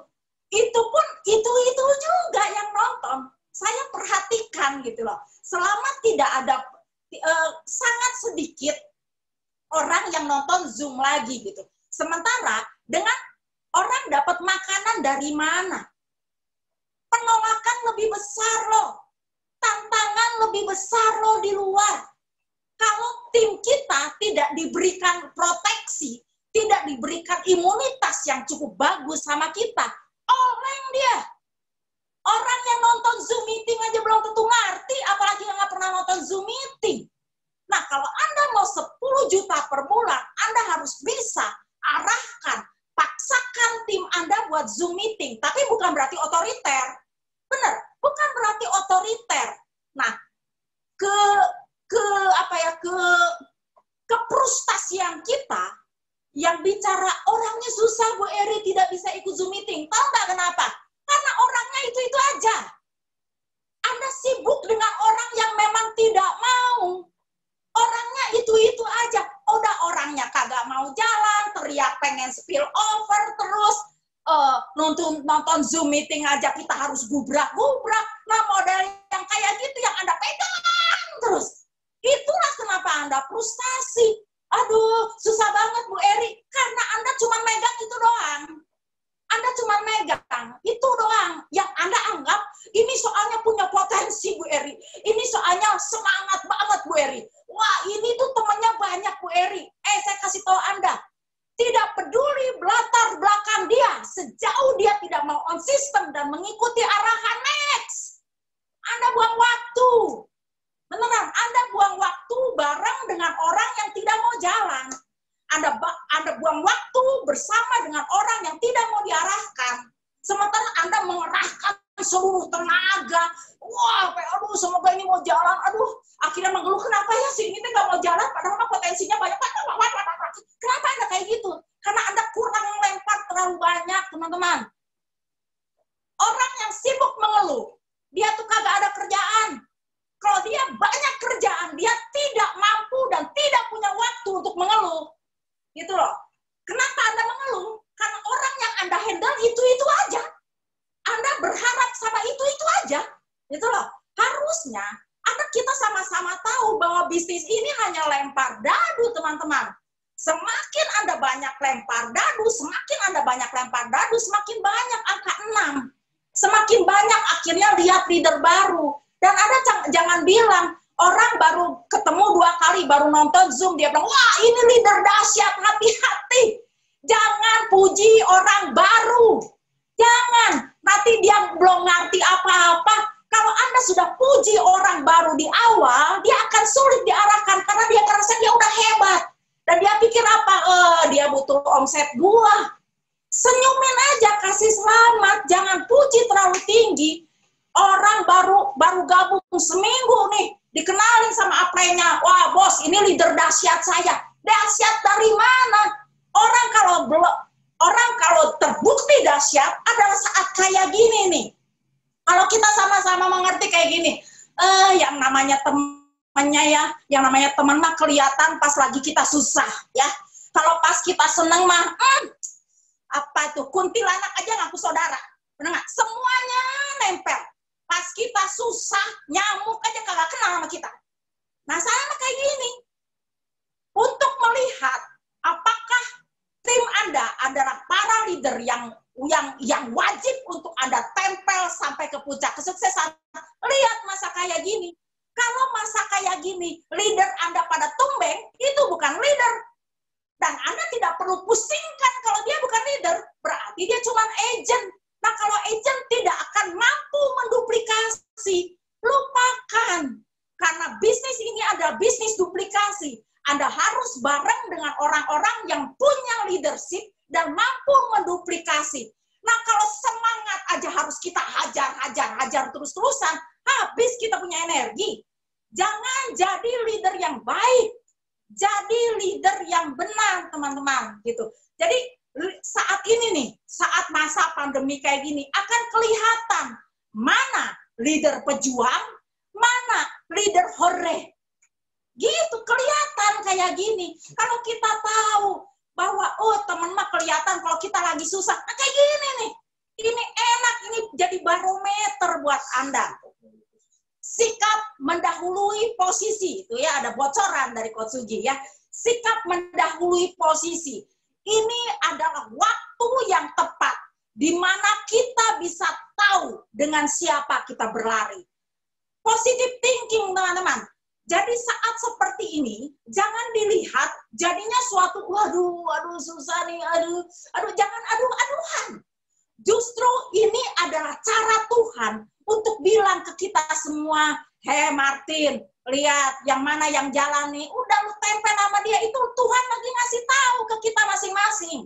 S1: Itu pun itu juga yang nonton. Saya perhatikan gitu loh. Selama tidak ada sangat sedikit orang yang nonton Zoom lagi gitu. Sementara dengan orang dapat makanan dari mana? Penolakan lebih besar loh. Tantangan lebih besar loh di luar. Kalau tim kita tidak diberikan proteksi, tidak diberikan imunitas yang cukup bagus sama kita, oleng dia. Orang yang nonton Zoom meeting aja belum tentu ngerti, apalagi yang nggak pernah nonton Zoom meeting. Nah, kalau Anda mau 10 juta per bulan, Anda harus bisa arahkan, paksakan tim Anda buat Zoom meeting. Tapi bukan bukan berarti otoriter. Benar, bukan berarti otoriter. Nah, kefrustasian kita yang bicara orangnya susah Bu Eri tidak bisa ikut Zoom meeting. Tahu nggak kenapa? Karena orangnya itu aja. Anda sibuk dengan orang yang memang tidak mau. Orangnya itu aja. Udah orangnya kagak mau jalan, teriak pengen spill over terus. Nonton Zoom meeting aja kita harus gubrak-gubrak. Nah, model yang kayak gitu yang Anda pegang terus. Itulah kenapa Anda frustasi. Aduh, susah banget Bu Eri. Karena Anda cuma megang itu doang. Anda cuma megang itu doang. Yang Anda anggap ini soalnya punya potensi Bu Eri. Ini soalnya semangat banget Bu Eri. Wah, ini tuh temannya banyak Bu Eri. Saya kasih tahu Anda. Tidak peduli latar belakang dia. Sejauh dia tidak mau on system dan mengikuti arahan next. Anda buang waktu. Beneran, Anda buang waktu bareng dengan orang yang tidak mau jalan. Anda buang waktu bersama dengan orang yang tidak mau diarahkan. Sementara Anda mengerahkan seluruh tenaga. Wah, aduh, semoga ini mau jalan. Aduh, akhirnya mengeluh, kenapa ya si ini nggak mau jalan, padahal potensinya banyak. Kenapa Anda kayak gitu? Karena Anda kurang melempar terlalu banyak, teman-teman. Orang yang sibuk mengeluh, dia tuh kagak ada kerjaan. Kalau dia banyak kerjaan, dia tidak mampu dan tidak punya waktu untuk mengeluh. Gitu loh. Kenapa Anda mengeluh? Karena orang yang Anda handle itu aja. Anda berharap sama itu aja. Gitu loh. Harusnya kita sama-sama tahu bahwa bisnis ini hanya lempar dadu, teman-teman. Semakin Anda banyak lempar dadu, semakin Anda banyak lempar dadu, semakin banyak angka 6. Semakin banyak akhirnya lihat leader baru. Dan Anda jangan bilang, orang baru ketemu 2 kali, baru nonton Zoom, dia bilang, wah ini leader dahsyat, hati-hati. Jangan puji orang baru. Jangan, nanti dia belum ngerti apa-apa. Kalau Anda sudah puji orang baru di awal, dia akan sulit diarahkan, karena dia ngerasa dia udah hebat. Dan dia pikir apa? Dia butuh omset 2. Senyumin aja, kasih selamat, jangan puji terlalu tinggi. Orang baru gabung seminggu nih, dikenalin sama aprenya, wah bos ini leader dahsyat saya. Dahsyat dari mana? Orang kalau terbukti dahsyat adalah saat kayak gini nih. Kalau kita sama-sama mengerti kayak gini, yang namanya temannya ya, yang namanya teman mah kelihatan pas lagi kita susah ya. Kalau pas kita seneng mah, apa tuh, kuntilanak aja ngaku saudara. Bener nggak? Semuanya nempel. Pas kita susah, nyamuk aja kagak kenal sama kita. Nah, sama kayak gini. Untuk melihat apakah tim Anda adalah para leader yang wajib untuk Anda tempel sampai ke puncak kesuksesan, lihat masa kayak gini. Kalau masa kayak gini, leader Anda pada tumbeng, itu bukan leader. Dan Anda tidak perlu pusingkan kalau dia bukan leader, berarti dia cuma agent. Nah, kalau agent tidak akan mampu menduplikasi, lupakan. Karena bisnis ini adalah bisnis duplikasi. Anda harus bareng dengan orang-orang yang punya leadership dan mampu menduplikasi. Nah, kalau semangat aja harus kita hajar terus-terusan, habis kita punya energi. Jangan jadi leader yang baik. Jadi leader yang benar, teman-teman. Gitu. Jadi, saat ini nih, saat masa pandemi kayak gini, akan kelihatan mana leader pejuang, mana leader hore. Gitu, kelihatan kayak gini. Kalau kita tahu bahwa, teman mah kelihatan kalau kita lagi susah, nah kayak gini nih. Ini enak, ini jadi barometer buat Anda. Sikap mendahului posisi, itu ya ada bocoran dari Coach Sugi ya. Sikap mendahului posisi. Ini adalah waktu yang tepat di mana kita bisa tahu dengan siapa kita berlari. Positive thinking, teman-teman. Jadi saat seperti ini, jangan dilihat jadinya suatu, waduh, susah nih, jangan aduh-aduhan. Justru ini adalah cara Tuhan untuk bilang ke kita semua, hei Martin, lihat yang mana yang jalan nih, udah lu tempel sama dia, itu Tuhan lagi ngasih tahu ke kita masing-masing.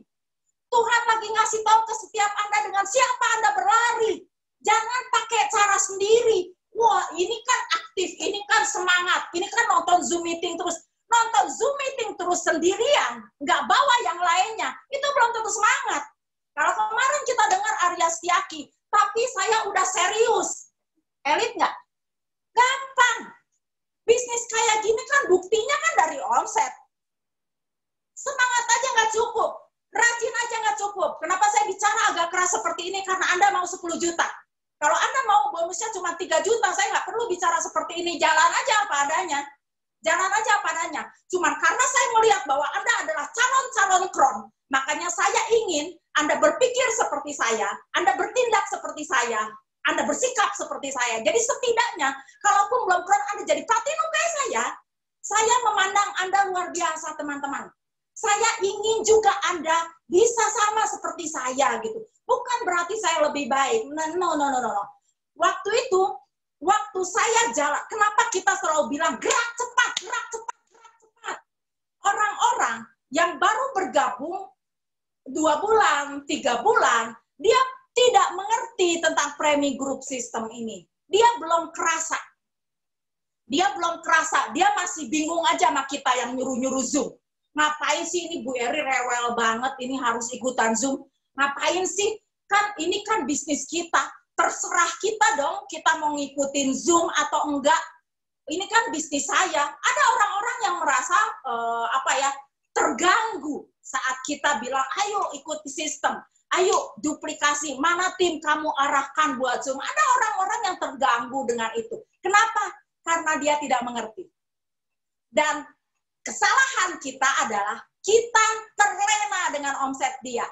S1: Tuhan lagi ngasih tahu ke setiap Anda dengan siapa Anda berlari. Jangan pakai cara sendiri. Wah, ini kan aktif, ini kan semangat, ini kan nonton Zoom meeting terus. Nonton Zoom meeting terus sendirian, nggak bawa yang lainnya, itu belum tentu semangat. Kalau kemarin kita dengar Arya Setiaki, tapi saya udah serius. Elit nggak? Gampang. Bisnis kayak gini kan buktinya kan dari omset. Semangat aja nggak cukup. Rajin aja nggak cukup. Kenapa saya bicara agak keras seperti ini? Karena Anda mau 10 juta. Kalau Anda mau bonusnya cuma 3 juta, saya nggak perlu bicara seperti ini. Jalan aja apa adanya. Jalan aja apa adanya. Cuman karena saya melihat bahwa Anda adalah calon-calon kron, makanya saya ingin Anda berpikir seperti saya, Anda bertindak seperti saya, Anda bersikap seperti saya. Jadi setidaknya, kalaupun belum kron, Anda jadi platinum kayak saya memandang Anda luar biasa, teman-teman. Saya ingin juga Anda bisa sama seperti saya gitu. Bukan berarti saya lebih baik. No. Waktu itu, waktu saya jalan, kenapa kita selalu bilang gerak cepat, gerak cepat, gerak cepat. Orang-orang yang baru bergabung 2 bulan, 3 bulan, dia tidak mengerti tentang premi group system ini. Dia belum kerasa. Dia masih bingung aja sama kita yang nyuruh-nyuruh Zoom. Ngapain sih ini Bu Eri rewel banget, ini harus ikutan Zoom. Ngapain sih? Kan ini kan bisnis kita. Terserah kita dong, kita mau ngikutin Zoom atau enggak. Ini kan bisnis saya. Ada orang-orang yang merasa terganggu saat kita bilang, ayo ikuti sistem, ayo duplikasi, mana tim kamu arahkan buat Zoom. Ada orang-orang yang terganggu dengan itu. Kenapa? Karena dia tidak mengerti. Dan kesalahan kita adalah kita terlena dengan omset dia.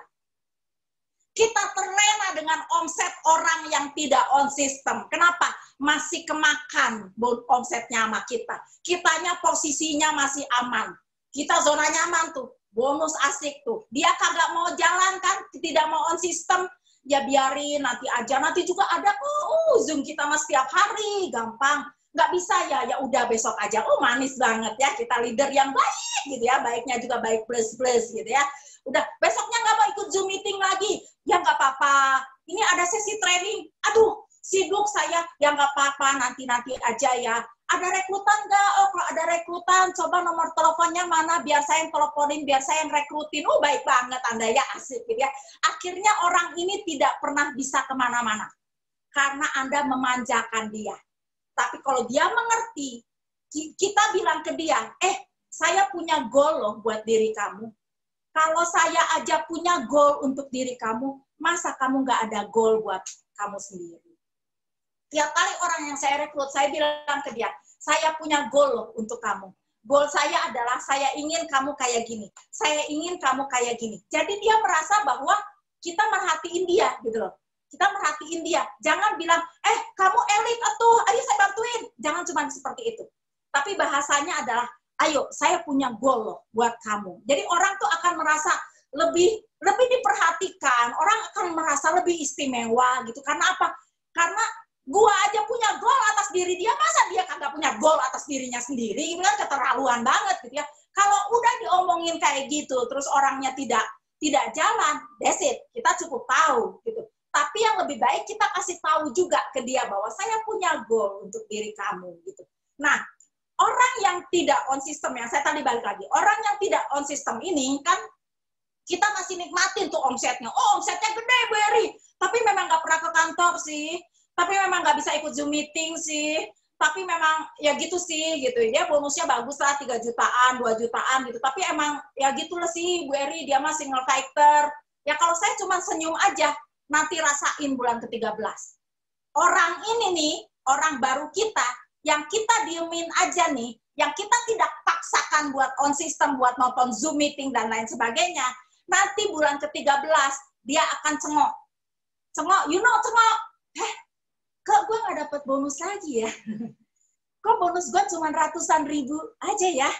S1: Kita terlena dengan omset orang yang tidak on system. Kenapa? Masih kemakan omsetnya sama kita. Kitanya posisinya masih aman. Kita zona nyaman tuh. Bonus asik tuh. Dia kagak mau jalan kan? Tidak mau on system. Ya biarin nanti aja. Nanti juga ada kok. Zoom kita mas setiap hari. Gampang. Nggak bisa ya udah besok aja. Oh manis banget ya. Kita leader yang baik gitu ya. Baiknya juga baik plus-plus gitu ya. Udah, besoknya nggak mau ikut Zoom meeting lagi. Ya nggak apa-apa. Ini ada sesi training. Aduh, sibuk saya. Ya nggak apa-apa, nanti-nanti aja ya. Ada rekrutan nggak? Oh, kalau ada rekrutan, coba nomor teleponnya mana, biar saya yang teleponin, biar saya yang rekrutin. Oh, baik banget Anda ya, asik gitu ya. Akhirnya orang ini tidak pernah bisa kemana-mana. Karena Anda memanjakan dia. Tapi kalau dia mengerti, kita bilang ke dia, saya punya goal loh buat diri kamu. Kalau saya aja punya goal untuk diri kamu, masa kamu nggak ada goal buat kamu sendiri? Tiap kali orang yang saya rekrut, saya bilang ke dia, saya punya goal loh untuk kamu. Goal saya adalah saya ingin kamu kayak gini. Saya ingin kamu kayak gini. Jadi dia merasa bahwa kita merhatiin dia gitu loh. Kita merhatiin dia. Jangan bilang, kamu elit atuh, ayo saya bantuin. Jangan cuma seperti itu. Tapi bahasanya adalah, ayo, saya punya goal loh buat kamu. Jadi orang tuh akan merasa lebih diperhatikan, orang akan merasa lebih istimewa gitu. Karena apa? Karena gua aja punya goal atas diri dia, masa dia kagak punya goal atas dirinya sendiri? Itu kan keterlaluan banget gitu ya. Kalau udah diomongin kayak gitu, terus orangnya tidak jalan, that's it. Kita cukup tahu gitu. Tapi yang lebih baik kita kasih tahu juga ke dia bahwa saya punya goal untuk diri kamu gitu. Nah, orang yang tidak on system, yang saya tadi balik lagi, orang yang tidak on system ini kan kita masih nikmatin tuh omsetnya. Oh, omsetnya gede, Bu Eri. Tapi memang nggak pernah ke kantor sih. Tapi memang nggak bisa ikut Zoom meeting sih. Tapi memang ya gitu sih, gitu. Dia bonusnya bagus lah, 3 jutaan, 2 jutaan gitu. Tapi emang ya gitulah sih, Bu Eri, dia mah single fighter. Ya kalau saya cuma senyum aja, nanti rasain bulan ke-13. Orang ini nih, orang baru kita, yang kita diemin aja nih, yang kita tidak paksakan buat on system, buat nonton Zoom meeting, dan lain sebagainya, nanti bulan ke-13, dia akan cengok. Cengok, cengok. Kok gue nggak dapet bonus lagi ya? Kok bonus gue cuma ratusan ribu aja ya?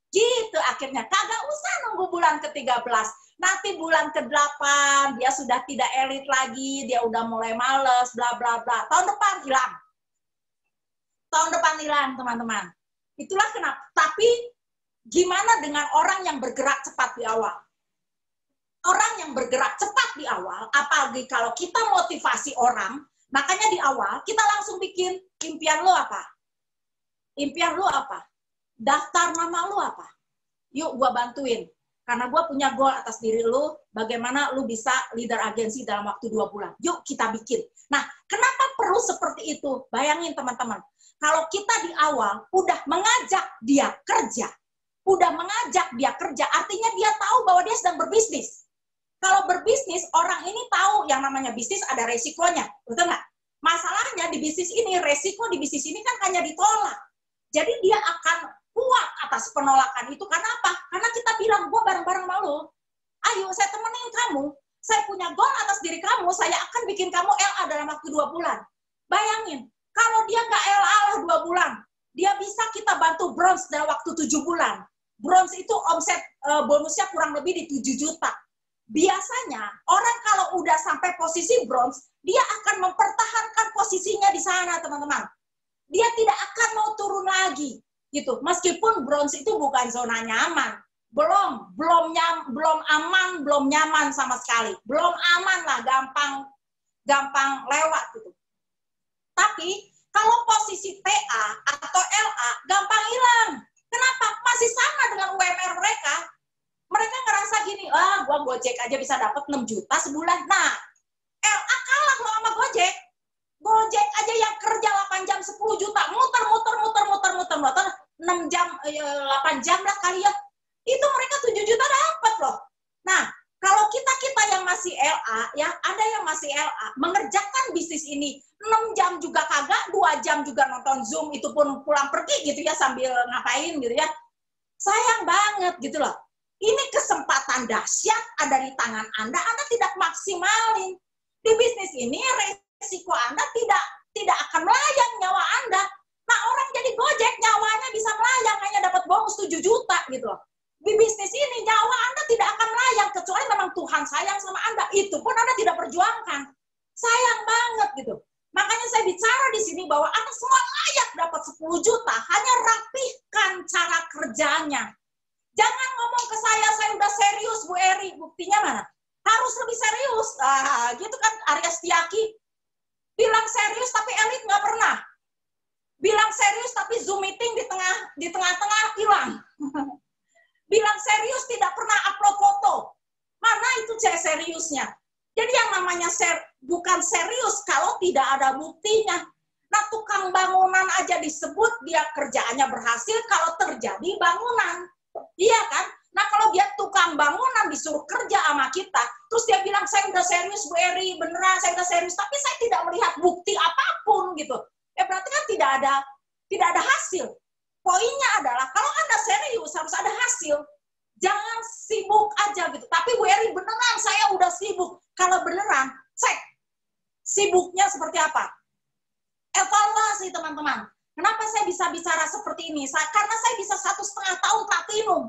S1: Gitu akhirnya. Kagak usah nunggu bulan ke-13. Nanti bulan ke-8, dia sudah tidak elit lagi, dia udah mulai males, bla bla bla. Tahun depan hilang. Tahun depan hilang, teman-teman. Itulah kenapa. Tapi gimana dengan orang yang bergerak cepat di awal? orang yang bergerak cepat di awal, apalagi kalau kita motivasi orang, makanya di awal kita langsung bikin impian lo apa? Impian lo apa? Daftar nama lo apa? Yuk gua bantuin. Karena gua punya goal atas diri lo, bagaimana lo bisa leader agensi dalam waktu 2 bulan. Yuk kita bikin. Nah, kenapa perlu seperti itu? Bayangin teman-teman. Kalau kita di awal udah mengajak dia kerja, artinya dia tahu bahwa dia sedang berbisnis. Kalau berbisnis, orang ini tahu yang namanya bisnis ada resikonya, betul nggak? Masalahnya di bisnis ini, resiko di bisnis ini kan hanya ditolak. Jadi dia akan kuat atas penolakan itu. Karena apa? Karena kita bilang, gue bareng-bareng sama lo. Ayo, saya temenin kamu. Saya punya goal atas diri kamu, saya akan bikin kamu LA dalam waktu 2 bulan. Bayangin, kalau dia nggak LA lah 2 bulan, dia bisa kita bantu bronze dalam waktu 7 bulan. Bronze itu omset bonusnya kurang lebih di 7 juta. Biasanya orang kalau udah sampai posisi bronze, dia akan mempertahankan posisinya di sana, teman-teman. Dia tidak akan mau turun lagi, gitu. Meskipun bronze itu bukan zona nyaman, belum aman, belum nyaman sama sekali, belum aman lah, gampang lewat gitu. Tapi kalau posisi TA atau LA gampang hilang. Kenapa? Masih sama dengan UMR mereka. Mereka ngerasa gini, gua Gojek aja bisa dapat 6 juta sebulan. Nah, LA kalah loh sama Gojek. Gojek aja yang kerja 8 jam 10 juta, muter 6 jam, 8 jam lah kali ya. Itu mereka 7 juta dapat loh. Nah, kalau kita yang masih LA, ya ada yang masih LA, mengerjakan bisnis ini 6 jam juga kagak, 2 jam juga nonton Zoom, itu pun pulang pergi gitu ya, sambil ngapain gitu ya. Sayang banget gitu loh. Ini kesempatan dahsyat ada di tangan Anda tidak maksimalin. Di bisnis ini resiko Anda tidak akan melayang nyawa Anda. Nah, orang jadi Gojek nyawanya bisa melayang, hanya dapat bonus 7 juta gitu loh. Di bisnis ini nyawa Anda tidak akan melayang, kecuali memang Tuhan sayang sama Anda. Itu pun Anda tidak perjuangkan. Sayang banget gitu. Makanya saya bicara di sini bahwa Anda semua layak dapat 10 juta, hanya rapihkan cara kerjanya. Jangan ngomong ke saya udah serius Bu Eri, buktinya mana? Harus lebih serius. Gitu kan Arya Setiaki. Bilang serius tapi elit nggak pernah. Bilang serius tapi Zoom meeting di tengah-tengah hilang. Bilang serius tidak pernah upload foto. Mana itu seriusnya? Jadi yang namanya bukan serius kalau tidak ada buktinya. Nah, tukang bangunan aja disebut dia kerjaannya berhasil kalau terjadi bangunan. Iya kan? Nah, kalau dia tukang bangunan disuruh kerja sama kita, terus dia bilang, saya udah serius Bu Eri, beneran saya udah serius, tapi saya tidak melihat bukti apapun gitu. Ya berarti kan tidak ada hasil. Poinnya adalah kalau Anda serius harus ada hasil. Jangan sibuk aja gitu. Tapi Bu Eri beneran saya udah sibuk. Kalau beneran, cek sibuknya seperti apa. Evaluasi teman-teman. Kenapa saya bisa bicara seperti ini? Karena saya bisa 1,5 tahun platinum.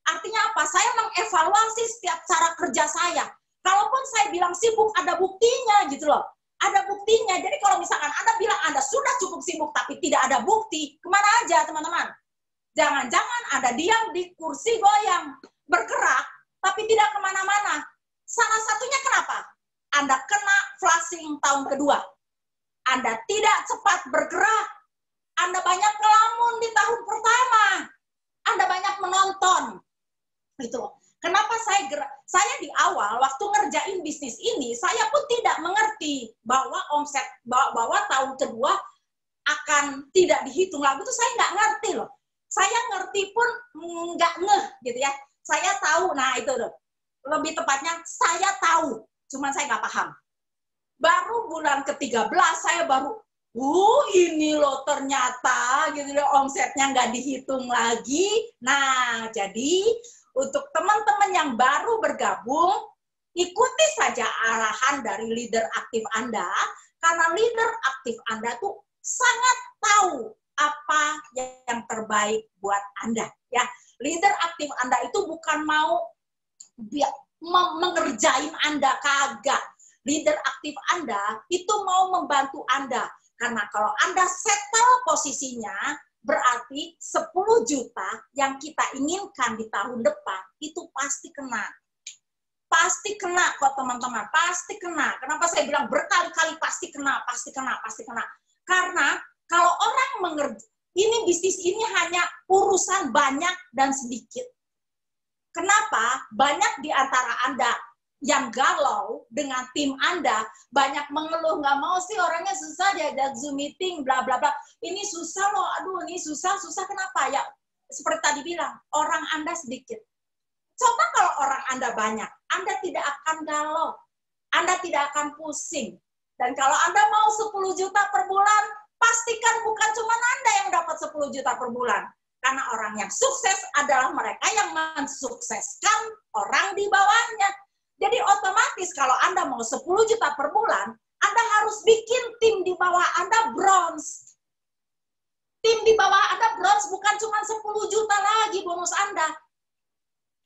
S1: Artinya apa? Saya mengevaluasi setiap cara kerja saya. Kalaupun saya bilang sibuk, ada buktinya gitu loh. Ada buktinya. Jadi kalau misalkan Anda bilang Anda sudah cukup sibuk tapi tidak ada bukti, kemana aja teman-teman? Jangan-jangan Anda diam di kursi goyang, bergerak, tapi tidak kemana-mana. Salah satunya kenapa? Anda kena flashing tahun kedua. Anda tidak cepat bergerak. Anda banyak ngelamun di tahun pertama. Anda banyak menonton. Gitu. Kenapa saya di awal waktu ngerjain bisnis ini, saya pun tidak mengerti bahwa omset, bahwa tahun kedua akan tidak dihitung lagi, itu saya nggak ngerti loh. Saya ngerti pun nggak ngeh gitu ya. Saya tahu, nah itu loh. Lebih tepatnya saya tahu, cuman saya nggak paham. Baru bulan ke-13 saya baru, ini loh ternyata gitu loh, omsetnya nggak dihitung lagi. Nah, jadi untuk teman-teman yang baru bergabung, ikuti saja arahan dari leader aktif Anda, karena leader aktif Anda tuh sangat tahu apa yang terbaik buat Anda. Ya, leader aktif Anda itu bukan mau mengerjain Anda, kagak. Leader aktif Anda itu mau membantu Anda. Karena kalau Anda settle posisinya, berarti 10 juta yang kita inginkan di tahun depan, itu pasti kena. pasti kena kok teman-teman, pasti kena. Kenapa saya bilang berkali-kali pasti kena, pasti kena, pasti kena. Karena kalau orang mengerti, ini bisnis ini hanya urusan banyak dan sedikit. Kenapa? Banyak di antara Anda yang galau dengan tim Anda, banyak mengeluh, nggak mau sih orangnya susah diajak Zoom meeting, bla bla bla. Ini susah loh, aduh ini susah, kenapa? Ya, seperti tadi bilang, orang Anda sedikit. Coba kalau orang Anda banyak, Anda tidak akan galau, Anda tidak akan pusing. Dan kalau Anda mau 10 juta per bulan, pastikan bukan cuma Anda yang dapat 10 juta per bulan. Karena orang yang sukses adalah mereka yang mensukseskan orang di bawahnya. Jadi otomatis kalau Anda mau 10 juta per bulan, Anda harus bikin tim di bawah Anda bronze. Tim di bawah Anda bronze bukan cuma 10 juta lagi bonus Anda.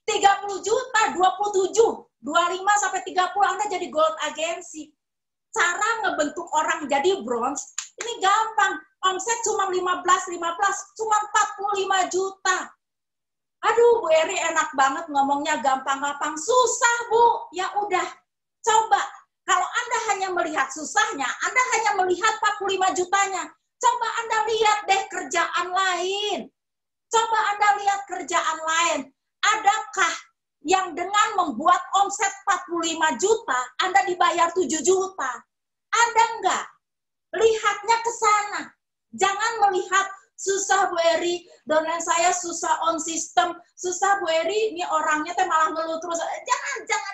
S1: 30 juta, 27, 25 sampai 30 Anda jadi gold agency. Cara ngebentuk orang jadi bronze ini gampang. Omset cuma 15, cuma 45 juta. Aduh, Bu Eri enak banget ngomongnya gampang-gampang. Susah, Bu. Ya udah, coba. Kalau Anda hanya melihat susahnya, Anda hanya melihat 45 jutanya. Coba Anda lihat deh kerjaan lain. Coba Anda lihat kerjaan lain. Adakah yang dengan membuat omset 45 juta, Anda dibayar 7 juta? Ada enggak? Lihatnya ke sana. Jangan melihat susah Bu Eri, downline saya susah on system, susah Bu Eri, ini orangnya teh malah ngeluh terus.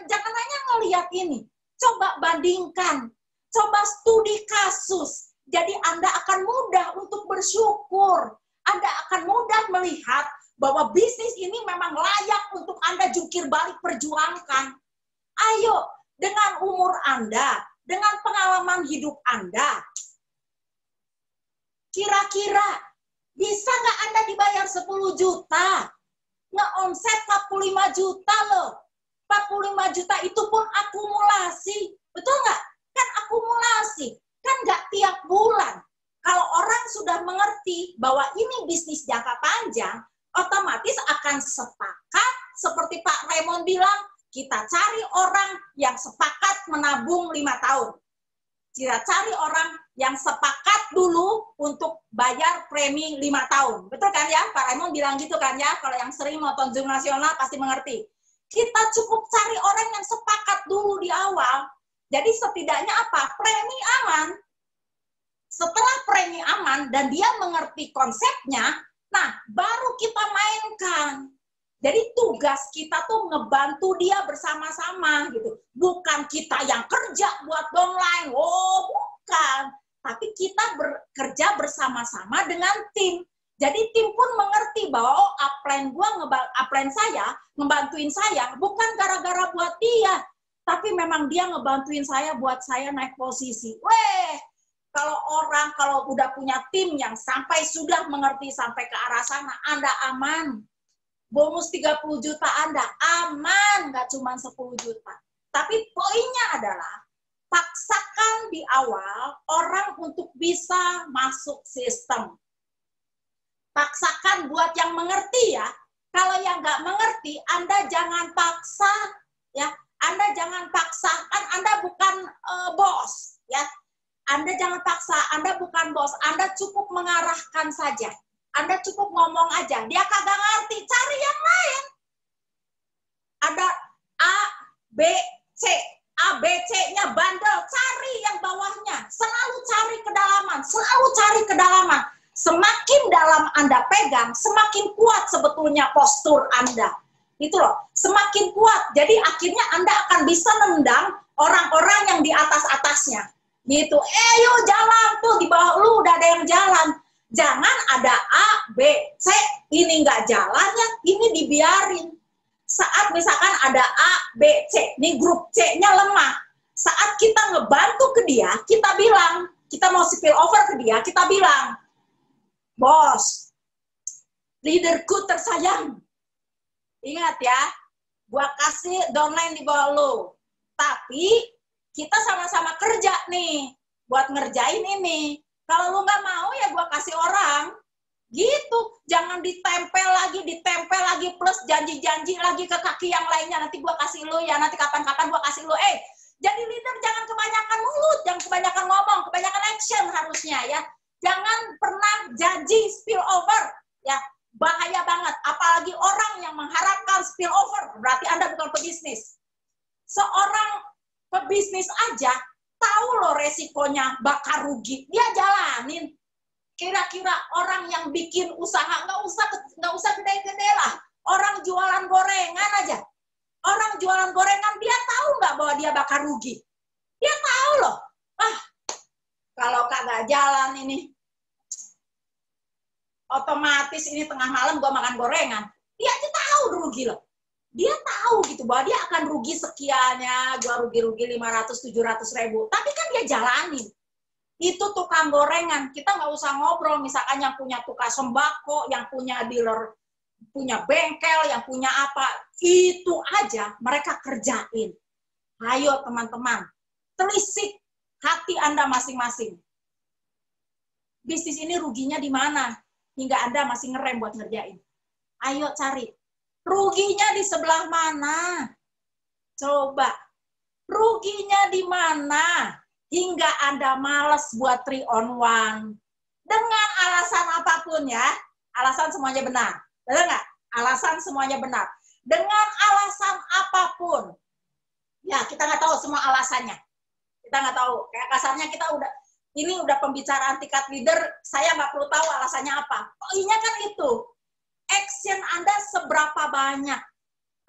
S1: Jangan hanya ngelihat ini. Coba bandingkan. Coba studi kasus. Jadi Anda akan mudah untuk bersyukur. Anda akan mudah melihat bahwa bisnis ini memang layak untuk Anda jungkir balik perjuangkan. Ayo, dengan umur Anda, dengan pengalaman hidup Anda, kira-kira bisa nggak Anda dibayar 10 juta? Nge-omset 45 juta loh. 45 juta itu pun akumulasi. Betul nggak? Kan akumulasi. Kan nggak tiap bulan. Kalau orang sudah mengerti bahwa ini bisnis jangka panjang, otomatis akan sepakat, seperti Pak Raymond bilang, kita cari orang yang sepakat menabung 5 tahun. Kita cari orang yang sepakat dulu untuk bayar premi 5 tahun. Betul kan ya? Pak Raymond bilang gitu kan ya? Kalau yang sering nonton Zoom nasional pasti mengerti. Kita cukup cari orang yang sepakat dulu di awal. Jadi setidaknya apa? Premi aman. Setelah premi aman dan dia mengerti konsepnya, nah baru kita mainkan. Jadi tugas kita tuh ngebantu dia bersama-sama gitu. Bukan kita yang kerja buat downline. Oh, bukan. Tapi kita bekerja bersama-sama dengan tim. Jadi tim pun mengerti bahwa oh, upline saya ngebantuin saya bukan gara-gara buat dia, tapi memang dia ngebantuin saya buat saya naik posisi. Weh, kalau udah punya tim yang sampai sudah mengerti sampai ke arah sana, Anda aman. Bonus 30 juta Anda aman, nggak cuma 10 juta. Tapi poinnya adalah, paksakan di awal orang untuk bisa masuk sistem. Paksakan buat yang mengerti ya. Kalau yang nggak mengerti, Anda jangan paksa. Ya, Anda jangan paksa. Kan Anda bukan bos. Ya, Anda jangan paksa. Anda bukan bos. Anda cukup mengarahkan saja. Anda cukup ngomong aja. Dia kagak ngerti, cari yang lain. Ada A, B, C. A, B, C-nya bandel. Cari yang bawahnya. Selalu cari kedalaman. Selalu cari kedalaman. Semakin dalam Anda pegang, semakin kuat sebetulnya postur Anda. Itu loh. Semakin kuat. Jadi akhirnya Anda akan bisa nendang orang-orang yang di atas-atasnya. Gitu. Yuk jalan tuh. Di bawah lu udah ada yang jalan. Jangan ada A, B, C, ini nggak jalan ya, ini dibiarin. Saat misalkan ada A, B, C, ini grup C-nya lemah. Saat kita ngebantu ke dia, kita bilang, kita mau spill over ke dia, kita bilang, bos, leaderku tersayang, ingat ya, gua kasih downline di bawah lo, tapi kita sama-sama kerja nih, buat ngerjain ini. Kalau lu nggak mau ya gua kasih orang. Gitu, jangan ditempel lagi plus janji-janji lagi ke kaki yang lainnya. Nanti gua kasih lu ya, nanti kapan-kapan gua kasih lu. Jadi leader jangan kebanyakan mulut, jangan kebanyakan ngomong, kebanyakan action harusnya ya. Jangan pernah janji spill over ya. Bahaya banget, apalagi orang yang mengharapkan spill over, berarti Anda bukan pebisnis. Seorang pebisnis aja tahu loh resikonya bakal rugi, dia jalanin. Kira-kira orang yang bikin usaha nggak usah gede-gede lah. Orang jualan gorengan aja. Orang jualan gorengan dia tahu nggak bahwa dia bakal rugi. Dia tahu loh. Kalau kagak jalan ini, otomatis ini tengah malam gua makan gorengan. Dia aja tahu rugi loh. Dia tahu gitu bahwa dia akan rugi sekiannya, gua rugi 500-700 ribu. Tapi kan dia jalanin. Itu tukang gorengan, kita nggak usah ngobrol, misalkan yang punya tukang sembako, yang punya dealer, punya bengkel, yang punya apa, itu aja mereka kerjain. Ayo teman-teman, telisik hati Anda masing-masing. Bisnis ini ruginya di mana? Hingga Anda masih ngerem buat ngerjain. Ayo cari, ruginya di sebelah mana? Coba, ruginya di mana? Hingga Anda malas buat 3 on 1. Dengan alasan apapun ya, alasan semuanya benar. Benar nggak? Alasan semuanya benar. Dengan alasan apapun. Ya, kita nggak tahu semua alasannya. Kita nggak tahu. Kayak kasarnya kita ini udah pembicaraan tingkat leader, saya nggak perlu tahu alasannya apa. Pokoknya kan itu. Action Anda seberapa banyak.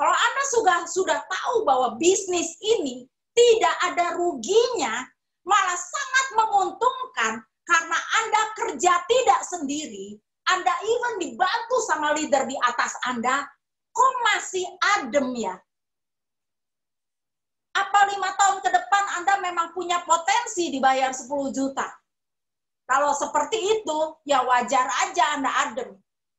S1: Kalau Anda sudah tahu bahwa bisnis ini tidak ada ruginya, malah sangat menguntungkan karena Anda kerja tidak sendiri, Anda even dibantu sama leader di atas Anda, kok masih adem ya? Apa 5 tahun ke depan Anda memang punya potensi dibayar 10 juta? Kalau seperti itu, ya wajar aja Anda adem.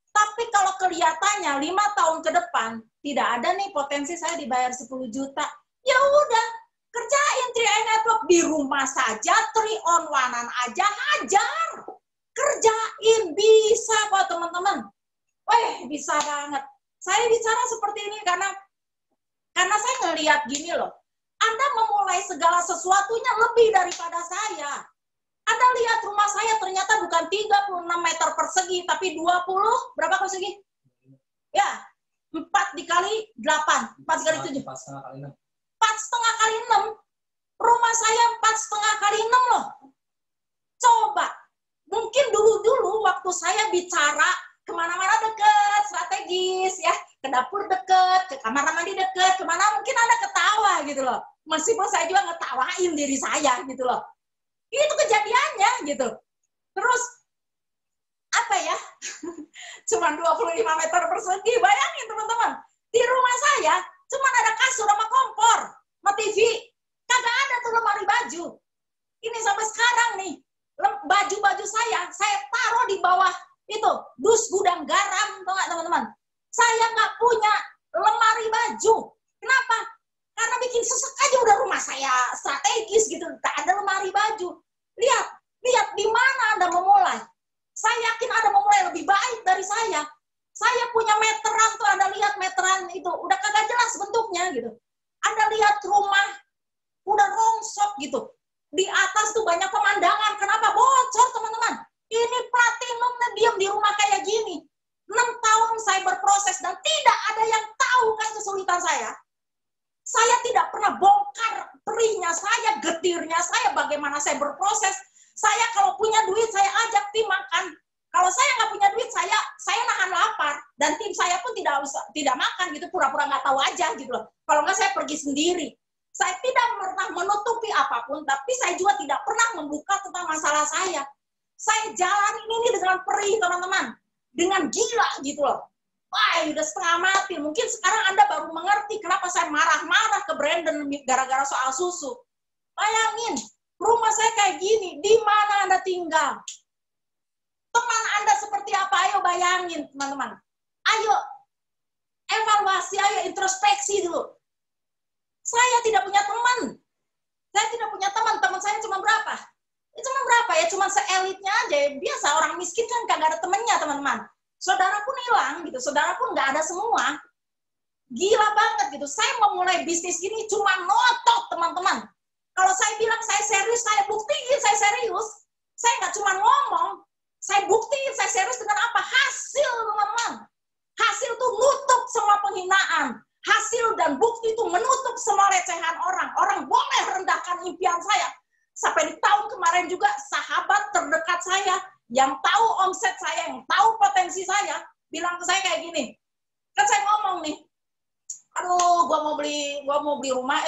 S1: Tapi kalau kelihatannya 5 tahun ke depan, tidak ada nih potensi saya dibayar 10 juta, ya udah, kerjain 3i Network di rumah saja, 3 on 1-an aja, hajar. Kerjain, bisa kok teman-teman. Bisa banget. Saya bicara seperti ini karena saya ngelihat gini loh. Anda memulai segala sesuatunya lebih daripada saya. Anda lihat rumah saya ternyata bukan 36 meter persegi, tapi 20, berapa persegi? Ya, 4 dikali 8, 4 dikali 7. 4,5 kali 6. Rumah saya 4,5 kali 6 loh. Coba, mungkin dulu-dulu waktu saya bicara kemana-mana deket, strategis ya, ke dapur deket, ke kamar mandi deket, kemana mungkin Anda ketawa gitu loh. Meskipun saya juga ngetawain diri saya gitu loh. Itu kejadiannya gitu. Terus, apa ya, cuma 25 meter persegi, bayangin teman-teman. Di rumah saya, cuma ada kasur sama kompor, sama TV. Kagak ada tuh lemari baju. Ini sampai sekarang nih, baju-baju saya taruh di bawah itu, dus gudang garam, tau nggak teman-teman? Saya nggak punya lemari baju. Kenapa? Karena bikin sesek aja udah rumah saya strategis gitu, nggak ada lemari baju. Lihat di mana Anda memulai. Saya yakin Anda memulai lebih baik dari saya. Saya punya meteran tuh, Anda lihat meteran itu, udah kagak jelas bentuknya gitu. Anda lihat rumah, udah rongsok gitu. Di atas tuh banyak pemandangan, kenapa? Bocor teman-teman. Ini platinumnya diam di rumah kayak gini. 6 tahun saya berproses dan tidak ada yang tahu kan kesulitan saya. Saya tidak pernah bongkar perihnya saya, getirnya saya, bagaimana saya berproses. Saya kalau punya duit, saya ajak tim makan. Kalau saya nggak punya duit, saya nahan lapar. Dan tim saya pun tidak makan gitu, pura-pura nggak tahu aja gitu loh. Kalau nggak saya pergi sendiri. Saya tidak pernah menutupi apapun, tapi saya juga tidak pernah membuka tentang masalah saya. Saya jalan ini dengan perih, teman-teman. Dengan gila gitu loh. Wah, udah setengah mati. Mungkin sekarang Anda baru mengerti kenapa saya marah-marah ke Brandon gara-gara soal susu. Bayangin, rumah saya kayak gini. Di mana Anda tinggal? Teman Anda seperti apa? Ayo bayangin, teman-teman. Ayo evaluasi, ayo introspeksi dulu. Saya tidak punya teman. Saya tidak punya teman. Teman saya cuma berapa? Cuma berapa? ya, cuma seelitnya aja. Biasa orang miskin kan kagak ada temennya, teman-teman. Saudara pun hilang gitu, saudara pun nggak ada semua. Gila banget gitu. Saya mau mulai bisnis gini cuma ngotot, teman-teman. Kalau saya bilang saya serius, saya buktiin saya serius. Saya nggak cuma ngomong, saya buktiin saya serius dengan apa? Hasil, teman-teman. Hasil tuh nutup semua penghinaan. Hasil dan bukti itu menutup semua recehan orang. Orang boleh rendahkan impian saya. Sampai di tahun kemarin juga sahabat terdekat saya yang tahu omset saya, yang tahu potensi saya, bilang ke saya kayak gini. Kan saya ngomong nih, aduh, gua mau beli rumah,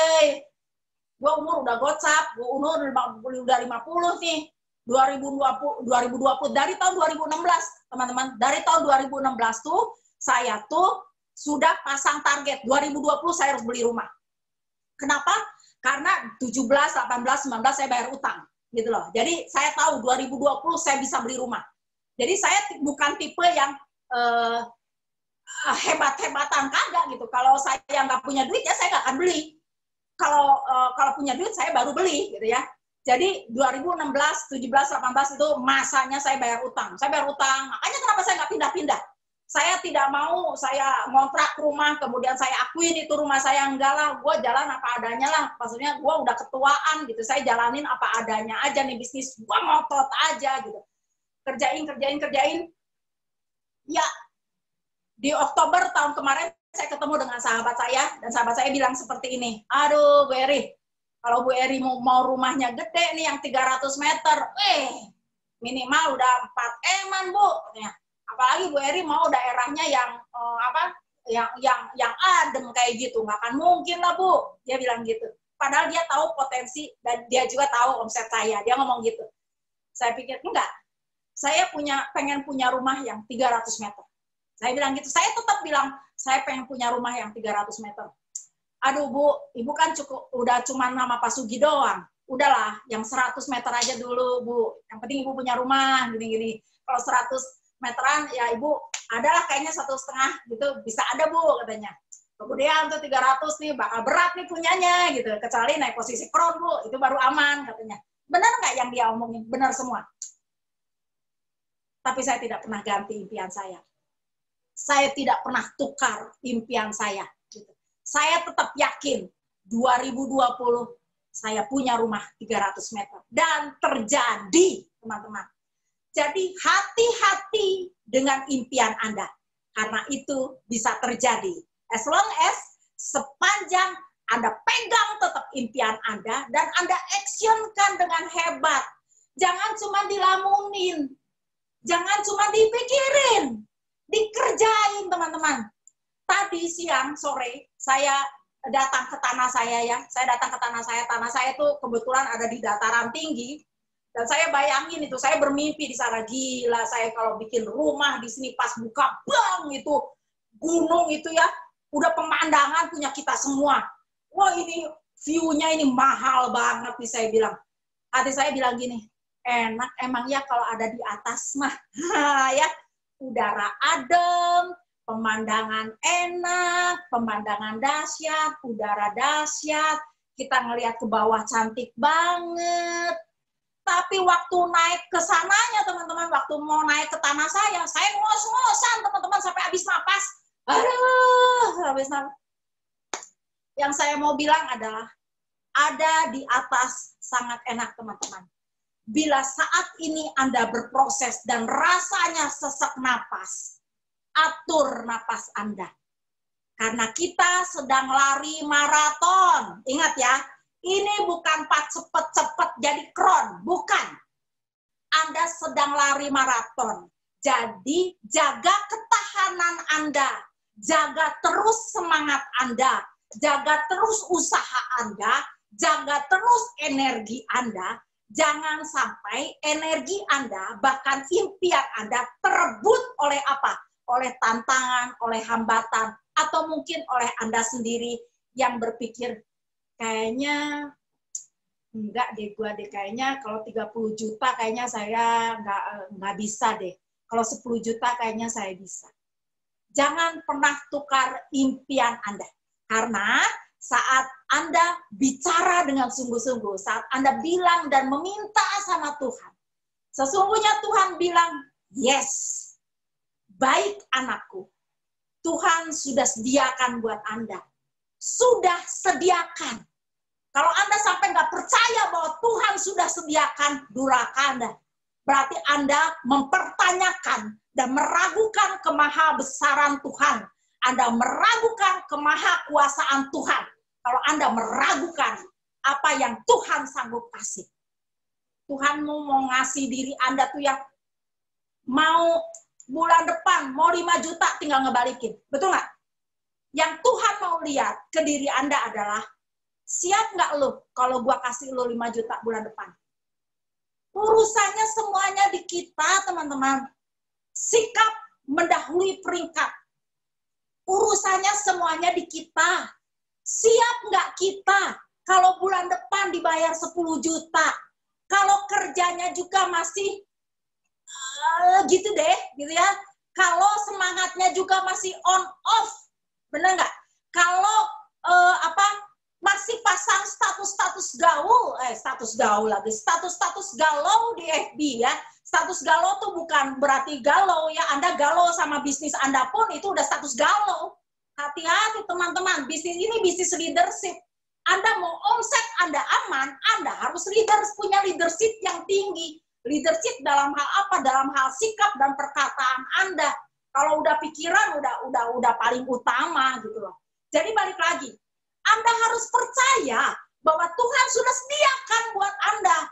S1: gua umur udah gocap, gua umur udah 50 nih. 2020 dari tahun 2016, teman-teman. Dari tahun 2016 tuh saya tuh sudah pasang target 2020 saya harus beli rumah. Kenapa? Karena 17, 18, 19 saya bayar utang, gitu loh. Jadi saya tahu 2020 saya bisa beli rumah. Jadi saya bukan tipe yang hebat-hebatan, kagak gitu. Kalau saya nggak punya duit ya saya nggak akan beli. Kalau punya duit saya baru beli, gitu ya. Jadi 2016, 17, 18 itu masanya saya bayar utang. Saya bayar utang. Makanya kenapa saya nggak pindah-pindah? Saya tidak mau, saya ngontrak rumah, kemudian saya akuin itu rumah saya, enggak lah, gue jalan apa adanya lah. Maksudnya gue udah ketuaan gitu, saya jalanin apa adanya aja nih bisnis, gue ngotot aja gitu. Kerjain. Ya, di Oktober tahun kemarin saya ketemu dengan sahabat saya, dan sahabat saya bilang seperti ini, aduh Bu Eri, kalau Bu Eri mau rumahnya gede nih yang 300 meter, minimal udah 4 M-an Bu, katanya. Apalagi Bu Eri mau daerahnya yang yang adem kayak gitu, nggak akan mungkin lah Bu, dia bilang gitu. Padahal dia tahu potensi dan dia juga tahu omset saya, dia ngomong gitu. Saya pikir enggak, saya pengen punya rumah yang 300 meter. Saya bilang gitu, saya tetap bilang saya pengen punya rumah yang 300 meter. Aduh Bu, Ibu kan udah cuma nama Pak Sugi doang. Udahlah, yang 100 meter aja dulu Bu. Yang penting Ibu punya rumah, gini-gini. Kalau 100 meteran, ya Ibu, adalah kayaknya 1,5 gitu, bisa ada Bu, katanya. Kemudian tuh 300 nih, bakal berat nih punyanya, gitu. Kecuali naik posisi crown Bu, itu baru aman, katanya. Benar nggak yang dia omongin? Benar semua. Tapi saya tidak pernah ganti impian saya. Saya tidak pernah tukar impian saya. Gitu. Saya tetap yakin, 2020, saya punya rumah 300 meter. Dan terjadi, teman-teman. Jadi hati-hati dengan impian Anda. Karena itu bisa terjadi. As long as sepanjang Anda pegang tetap impian Anda dan Anda actionkan dengan hebat. Jangan cuma dilamunin. Jangan cuma dipikirin. Dikerjain, teman-teman. Tadi siang, sore, saya datang ke tanah saya ya. Saya datang ke tanah saya. Tanah saya tuh kebetulan ada di dataran tinggi. Dan saya bayangin itu, saya bermimpi di sana, gila saya kalau bikin rumah di sini pas buka bang itu gunung itu ya, udah pemandangan punya kita semua. Wah ini view-nya ini mahal banget nih saya bilang. Hati saya bilang gini, enak emang ya kalau ada di atas mah, ya udara adem, pemandangan enak, pemandangan dahsyat, udara dahsyat, kita ngelihat ke bawah cantik banget. Tapi waktu naik ke sananya, teman-teman, waktu mau naik ke tanah saya ngos-ngosan, teman-teman, sampai habis napas. Aduh, habis napas. Yang saya mau bilang adalah, ada di atas sangat enak, teman-teman. Bila saat ini Anda berproses dan rasanya sesak napas, atur napas Anda. Karena kita sedang lari maraton. Ingat ya, ini bukan cepet-cepet jadi kron, bukan. Anda sedang lari maraton. Jadi jaga ketahanan Anda, jaga terus semangat Anda, jaga terus usaha Anda, jaga terus energi Anda. Jangan sampai energi Anda, bahkan impian Anda terebut oleh apa? Oleh tantangan, oleh hambatan, atau mungkin oleh Anda sendiri yang berpikir, kayaknya enggak deh gue deh, kayaknya kalau 30 juta kayaknya saya nggak bisa deh. Kalau 10 juta kayaknya saya bisa. Jangan pernah tukar impian Anda. Karena saat Anda bicara dengan sungguh-sungguh, saat Anda bilang dan meminta sama Tuhan, Sesungguhnya Tuhan bilang, yes, baik anakku. Tuhan sudah sediakan buat Anda. Sudah sediakan. Kalau Anda sampai nggak percaya bahwa Tuhan sudah sediakan, durhaka Anda. Berarti Anda mempertanyakan dan meragukan kemahabesaran Tuhan. Anda meragukan kemahakuasaan Tuhan. Kalau Anda meragukan apa yang Tuhan sanggup kasih. Tuhan mau ngasih diri Anda tuh yang mau bulan depan, mau 5 juta tinggal ngebalikin. Betul nggak? Yang Tuhan mau lihat ke diri Anda adalah, siap nggak lo kalau gua kasih lo 5 juta bulan depan? Urusannya semuanya di kita, teman-teman. Sikap mendahului peringkat. Urusannya semuanya di kita. Siap nggak kita kalau bulan depan dibayar 10 juta? Kalau kerjanya juga masih gitu deh, gitu ya. Kalau semangatnya juga masih on off, bener nggak? Kalau masih pasang status galau di FB ya. Status galau tuh bukan berarti galau ya. Anda galau sama bisnis Anda pun itu udah status galau. Hati-hati teman-teman, bisnis ini bisnis leadership. Anda mau omset Anda aman, Anda harus punya leadership yang tinggi. Leadership dalam hal apa? Dalam hal sikap dan perkataan Anda. Kalau udah pikiran udah paling utama gitu loh. Jadi balik lagi, Anda harus percaya bahwa Tuhan sudah sediakan buat Anda.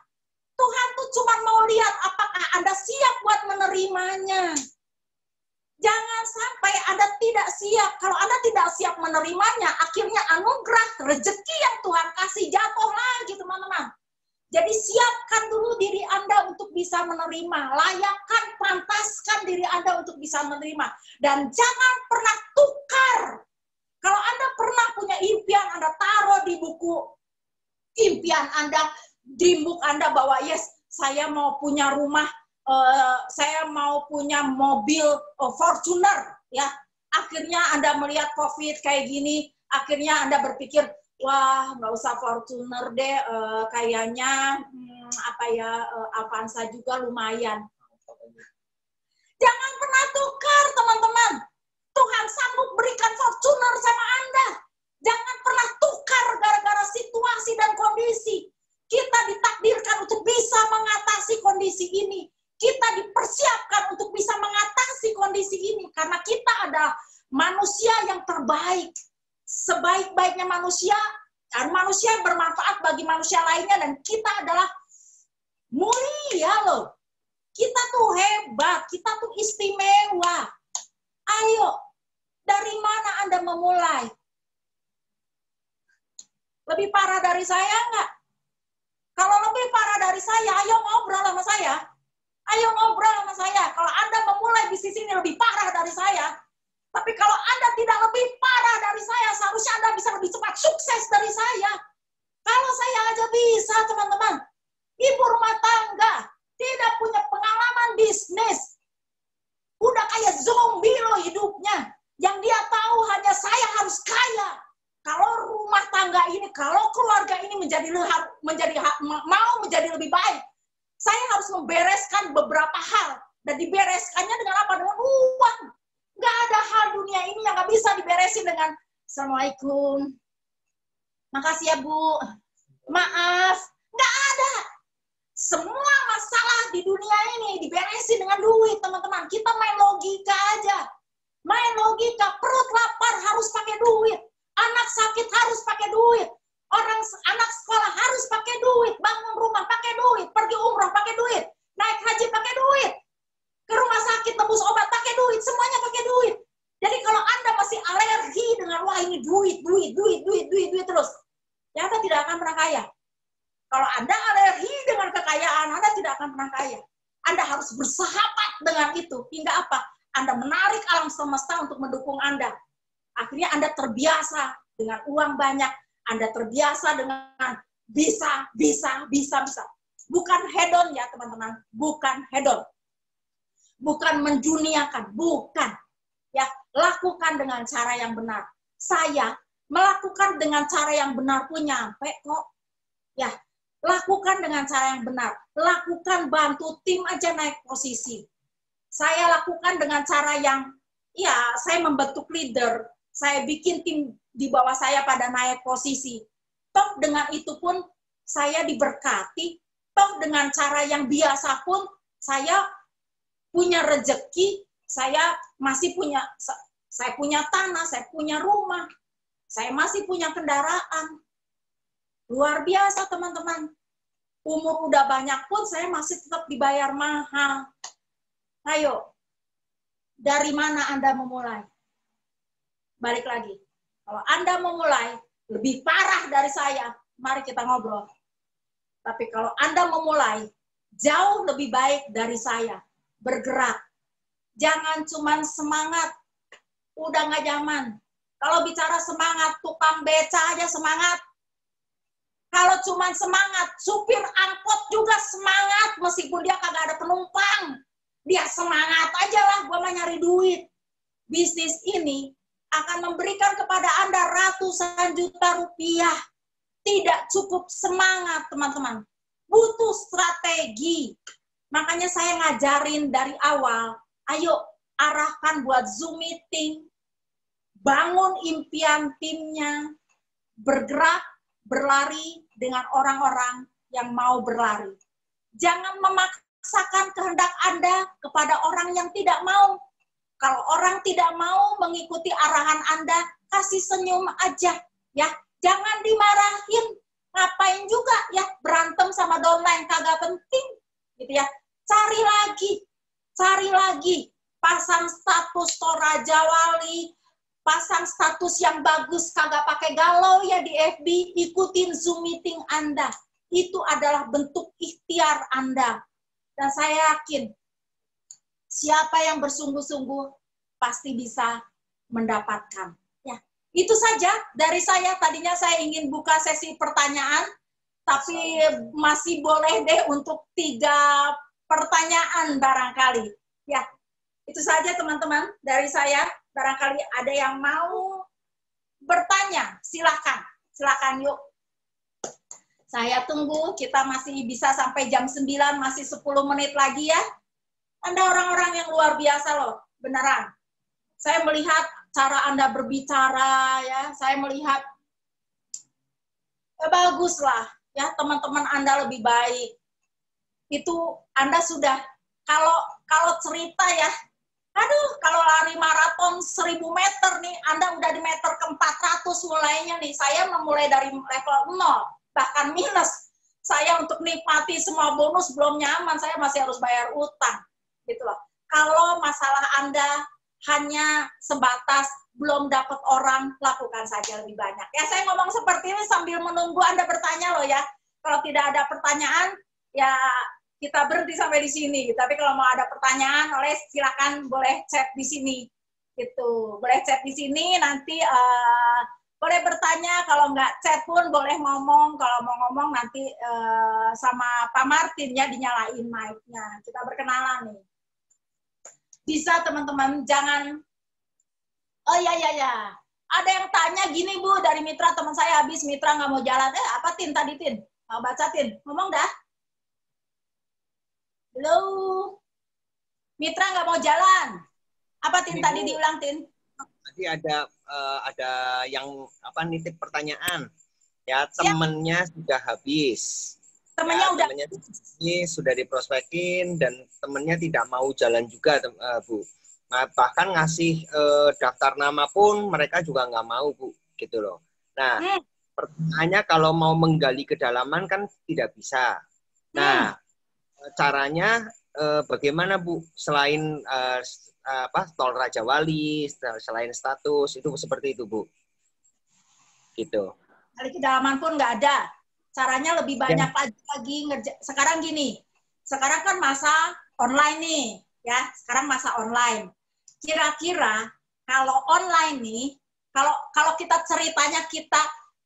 S1: Tuhan tuh cuma mau lihat apakah Anda siap buat menerimanya. Jangan sampai Anda tidak siap. Kalau Anda tidak siap menerimanya, akhirnya anugerah rezeki yang Tuhan kasih jatuh lagi, teman-teman. Jadi siapkan dulu diri Anda untuk bisa menerima. Layakkan, pantaskan diri Anda untuk bisa menerima. Dan jangan pernah tukar. Kalau Anda pernah punya impian, Anda taruh di buku impian Anda, dream book Anda bahwa yes, saya mau punya rumah, saya mau punya mobil Fortuner, ya. Akhirnya Anda melihat COVID kayak gini, akhirnya Anda berpikir, wah, nggak usah Fortuner deh, kayaknya Avanza juga lumayan. Jangan pernah tukar, teman-teman. Tuhan sanggup berikan Fortuner sama Anda. Jangan pernah tukar gara-gara situasi dan kondisi. Kita ditakdirkan untuk bisa mengatasi kondisi ini. Kita dipersiapkan untuk bisa mengatasi kondisi ini. Karena kita adalah manusia yang terbaik. Sebaik-baiknya manusia, dan manusia yang bermanfaat bagi manusia lainnya, dan kita adalah mulia loh. Kita tuh hebat, kita tuh istimewa. Ayo, dari mana Anda memulai? Lebih parah dari saya enggak? Kalau lebih parah dari saya, ayo ngobrol sama saya. Ayo ngobrol sama saya. Kalau Anda memulai bisnis ini lebih parah dari saya, tapi kalau Anda tidak lebih parah dari saya, seharusnya Anda bisa lebih cepat sukses dari saya. Kalau saya aja bisa, teman-teman. Ibu rumah tangga, tidak punya pengalaman bisnis. Udah kayak zombie loh hidupnya. Yang dia tahu hanya saya harus kaya. Kalau rumah tangga ini, kalau keluarga ini mau menjadi lebih baik, saya harus membereskan beberapa hal. Dan dibereskannya dengan apa? Dengan uang. Nggak ada hal dunia ini yang nggak bisa diberesin dengan Assalamualaikum. Makasih ya Bu. Maaf. Nggak ada. Semua masalah di dunia ini diberesin dengan duit, teman-teman. Kita main logika aja. Main logika. Perut lapar harus pakai duit. Anak sakit harus pakai duit. Anak sekolah harus pakai duit. Bangun rumah pakai duit. Pergi umroh pakai duit. Naik haji pakai duit. Ke rumah sakit tembus obat pakai duit, semuanya pakai duit. Jadi kalau Anda masih alergi dengan wah ini duit terus, ya Anda tidak akan pernah kaya. Kalau Anda alergi dengan kekayaan, Anda tidak akan pernah kaya. Anda harus bersahabat dengan itu hingga apa? Anda menarik alam semesta untuk mendukung Anda. Akhirnya Anda terbiasa dengan uang banyak, Anda terbiasa dengan bisa. Bukan hedon ya teman-teman, bukan hedon. Bukan menjuniakan, bukan. Ya, lakukan dengan cara yang benar. Saya melakukan dengan cara yang benar pun nyampe kok. Ya, Lakukan dengan cara yang benar. Lakukan, bantu tim aja naik posisi. Saya lakukan dengan cara yang, ya, saya membentuk leader. Saya bikin tim di bawah saya pada naik posisi. Toh dengan itu pun saya diberkati. Toh dengan cara yang biasa pun saya punya rezeki. Saya masih punya, saya punya tanah, saya punya rumah. Saya masih punya kendaraan. Luar biasa teman-teman. Umur udah banyak pun saya masih tetap dibayar mahal. Ayo, dari mana Anda memulai? Balik lagi. Kalau Anda memulai lebih parah dari saya, mari kita ngobrol. Tapi kalau Anda memulai jauh lebih baik dari saya, bergerak. Jangan cuman semangat. Udah nggak zaman. Kalau bicara semangat, tukang beca aja semangat. Kalau cuman semangat, supir angkot juga semangat, meskipun dia kagak ada penumpang. Dia semangat aja lah, gua mah nyari duit. Bisnis ini akan memberikan kepada Anda ratusan juta rupiah. Tidak cukup semangat, teman-teman. Butuh strategi. Makanya saya ngajarin dari awal, ayo arahkan buat Zoom meeting, bangun impian timnya, bergerak, berlari dengan orang-orang yang mau berlari. Jangan memaksakan kehendak Anda kepada orang yang tidak mau. Kalau orang tidak mau mengikuti arahan Anda, kasih senyum aja, ya. Jangan dimarahin. Ngapain juga ya berantem sama downline, kagak penting, gitu ya. Cari lagi. Pasang status Toraja Wali, pasang status yang bagus, kagak pakai galau ya di FB, ikutin Zoom meeting Anda. Itu adalah bentuk ikhtiar Anda. Dan saya yakin, siapa yang bersungguh-sungguh pasti bisa mendapatkan. Ya, itu saja dari saya. Tadinya saya ingin buka sesi pertanyaan, tapi masih boleh deh untuk 3 pertanyaan barangkali. Ya, itu saja teman-teman dari saya. Barangkali ada yang mau bertanya, silakan yuk. Saya tunggu, kita masih bisa sampai jam 9, masih 10 menit lagi ya. Anda orang-orang yang luar biasa loh, beneran. Saya melihat cara Anda berbicara, ya. Saya melihat, ya bagus lah, ya teman-teman Anda lebih baik. Itu Anda sudah, kalau cerita ya, aduh, kalau lari maraton 1000 meter nih, Anda udah di meter ke-400 mulainya nih. Saya memulai dari level 0, bahkan minus. Saya untuk nikmati semua bonus belum nyaman, saya masih harus bayar utang. Gitu loh. Kalau masalah Anda hanya sebatas belum dapat orang, lakukan saja lebih banyak. Ya, saya ngomong seperti ini sambil menunggu Anda bertanya loh ya. Kalau tidak ada pertanyaan, ya kita berhenti sampai di sini. Tapi kalau mau ada pertanyaan, silakan boleh chat di sini. Gitu. Boleh chat di sini, nanti boleh bertanya. Kalau nggak chat pun boleh ngomong. Kalau mau ngomong nanti sama Pak Martin ya, dinyalain mic-nya. Kita berkenalan nih. Bisa teman-teman, jangan. Oh ya. Ada yang tanya gini Bu, dari Mitra, teman saya habis Mitra nggak mau jalan. Apa Tin tadi Tin? Mau baca Tin? Ngomong dah. Halo, Mitra nggak mau jalan. Apa Tin tadi diulang Tin?
S2: Tadi ada yang nitip pertanyaan. Ya, temennya sudah habis.
S1: Temennya udah.
S2: Ini sudah diprospekin dan temennya tidak mau jalan juga, Bu. Nah, bahkan ngasih daftar nama pun mereka juga nggak mau, Bu. Gitu loh. Nah, pertanyaannya kalau mau menggali kedalaman kan tidak bisa. Nah, caranya bagaimana Bu, selain Tol Raja Wali, selain status itu seperti itu Bu, gitu.
S1: Kali kedalaman pun nggak ada. Caranya lebih banyak lagi sekarang gini. Sekarang kan masa online nih, ya. Sekarang masa online. Kira-kira kalau online nih, kalau kita ceritanya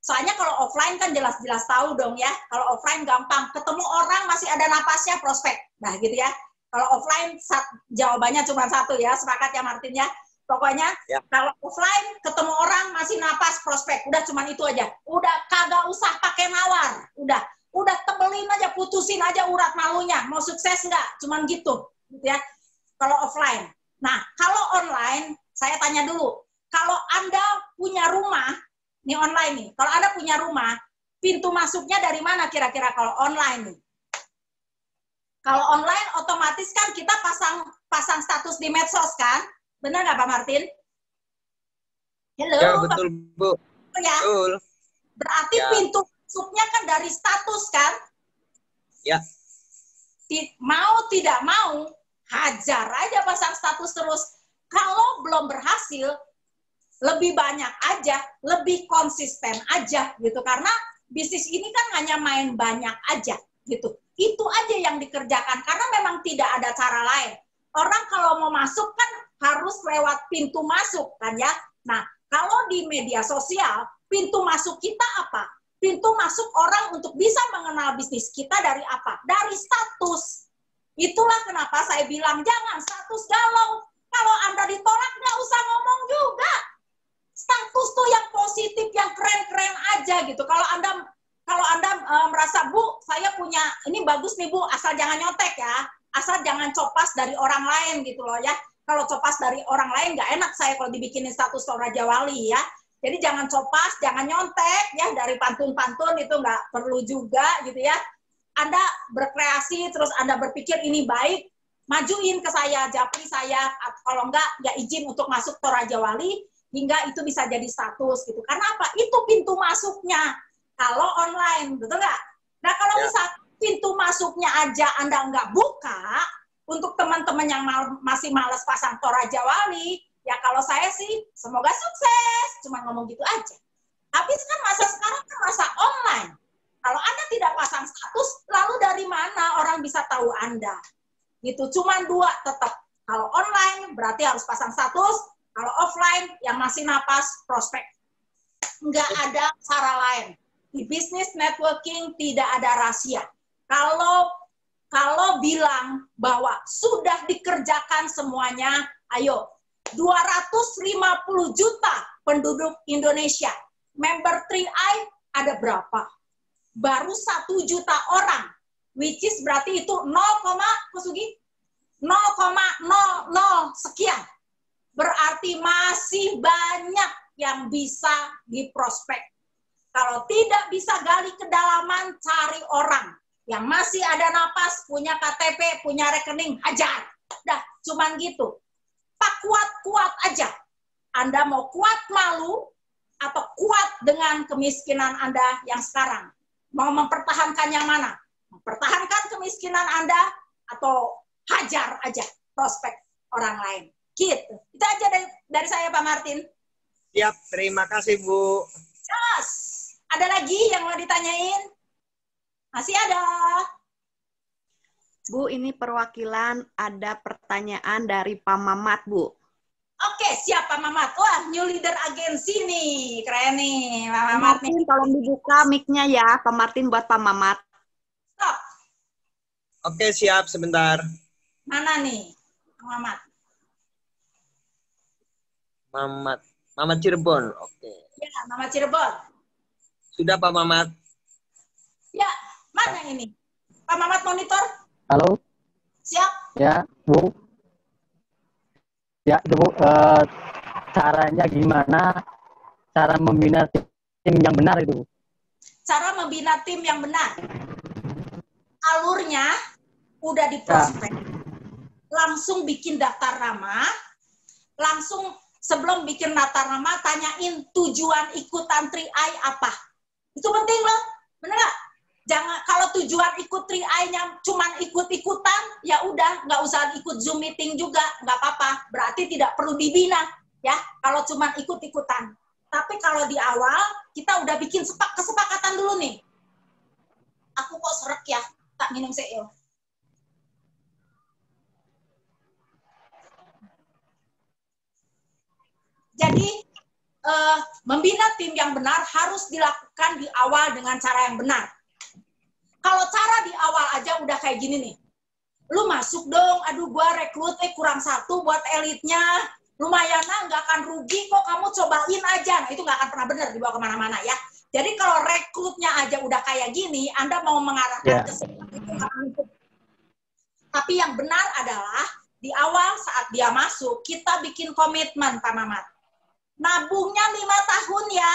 S1: soalnya kalau offline kan jelas-jelas tahu dong ya. Kalau offline gampang, ketemu orang masih ada napasnya prospek. Nah gitu ya. Kalau offline jawabannya cuma satu ya, sepakat ya Martin ya. Pokoknya ya. Kalau offline ketemu orang masih napas prospek, udah cuma itu aja. Udah kagak usah pakai nawar. Udah udah tebelin aja, putusin aja urat malunya, mau sukses nggak? Cuman gitu ya, kalau offline. Nah, kalau online, saya tanya dulu, kalau Anda punya rumah, ini online nih, kalau Anda punya rumah, pintu masuknya dari mana kira-kira kalau online nih? Kalau online otomatis kan kita pasang status di medsos kan? Benar nggak Pak Martin? Halo.
S2: Ya, betul, Bu.
S1: Ya.
S2: Betul.
S1: Berarti ya, pintu masuknya kan dari status kan?
S2: Ya.
S1: Mau tidak mau, hajar aja pasang status terus. Kalau belum berhasil, lebih banyak aja, lebih konsisten aja gitu. Karena bisnis ini kan hanya main banyak aja gitu. Itu aja yang dikerjakan karena memang tidak ada cara lain. Orang kalau mau masuk kan harus lewat pintu masuk kan ya. Nah, kalau di media sosial, pintu masuk kita apa? Pintu masuk orang untuk bisa mengenal bisnis kita dari apa? Dari status. Itulah kenapa saya bilang jangan status galau. Kalau Anda ditolak nggak usah ngomong juga. Status tuh yang positif, yang keren-keren aja gitu. Kalau Anda merasa, Bu, saya punya, ini bagus nih Bu, asal jangan nyontek ya. Asal jangan copas dari orang lain gitu loh ya. Kalau copas dari orang lain nggak enak saya kalau dibikinin status Toraja Wali ya. Jadi jangan copas, jangan nyontek ya, dari pantun-pantun itu nggak perlu juga gitu ya. Anda berkreasi, terus Anda berpikir ini baik, majuin ke saya, japri saya, kalau enggak ya izin untuk masuk Toraja Wali, hingga itu bisa jadi status gitu. Karena apa? Itu pintu masuknya. Kalau online, betul nggak? Nah kalau misalnya pintu masuknya aja Anda nggak buka, untuk teman-teman yang masih malas pasang Toraja Wali, ya kalau saya sih semoga sukses, cuma ngomong gitu aja. Tapi kan masa sekarang kan masa online. Kalau Anda tidak pasang status, lalu dari mana orang bisa tahu Anda? Gitu, cuma dua tetap. Kalau online berarti harus pasang status, kalau offline yang masih napas prospek. Nggak ada cara lain. Di bisnis networking tidak ada rahasia. Kalau bilang bahwa sudah dikerjakan semuanya, ayo, 250 juta penduduk Indonesia. Member 3i ada berapa? Baru 1 juta orang. Which is berarti itu 0,00 sekian. Berarti masih banyak yang bisa diprospek. Kalau tidak bisa gali kedalaman, cari orang yang masih ada napas, punya KTP, punya rekening, hajar. Dah, cuman gitu. Pak kuat-kuat aja. Anda mau kuat malu atau kuat dengan kemiskinan Anda yang sekarang? Mau mempertahankan yang mana? Mempertahankan kemiskinan Anda atau hajar aja prospek orang lain? Gitu. Itu aja dari saya, Pak Martin.
S2: Siap, terima kasih, Bu.
S1: Jelas. Ada lagi yang mau ditanyain? Masih ada.
S3: Bu, ini perwakilan ada pertanyaan dari Pak Mamat, Bu.
S1: Oke, siap Pak Mamat. Wah, new leader agensi nih. Keren nih, Pak Mamat.
S3: Martin, tolong dibuka mic-nya ya, Pak Martin buat Pak Mamat.
S1: Stop.
S2: Oke, siap, sebentar.
S1: Mana nih, Pak Mamat?
S2: Mamat Cirebon, oke.
S1: Ya, Mamat Cirebon.
S2: Sudah, Pak Mamat.
S1: Ya, mana ini? Pak Mamat monitor?
S4: Halo?
S1: Siap?
S4: Ya, Bu. Ya, Bu, caranya gimana? Cara membina tim yang benar itu?
S1: Cara membina tim yang benar. Alurnya udah di prospek. Langsung bikin daftar nama, langsung sebelum bikin daftar nama, tanyain tujuan ikutan 3i apa. Itu penting loh, bener nggak? Jangan, kalau tujuan ikut 3i-nya cuman ikut-ikutan, ya udah, nggak usah ikut Zoom meeting juga, nggak apa-apa. Berarti tidak perlu dibina, ya, kalau cuman ikut-ikutan. Tapi kalau di awal, kita udah bikin kesepakatan dulu nih. Aku kok seret ya, tak minum CEO. Jadi, membina tim yang benar harus dilakukan di awal dengan cara yang benar. Kalau cara di awal aja udah kayak gini nih. Lu masuk dong, aduh gua rekrut, kurang 1 buat elitnya. Lumayan lah, nggak akan rugi kok, kamu cobain aja. Nah itu nggak akan pernah benar dibawa kemana-mana ya. Jadi kalau rekrutnya aja udah kayak gini, Anda mau mengarahkan ke sana itu nggak mungkin. Tapi yang benar adalah di awal saat dia masuk, kita bikin komitmen, Pak Mamat. Nabungnya 5 tahun ya.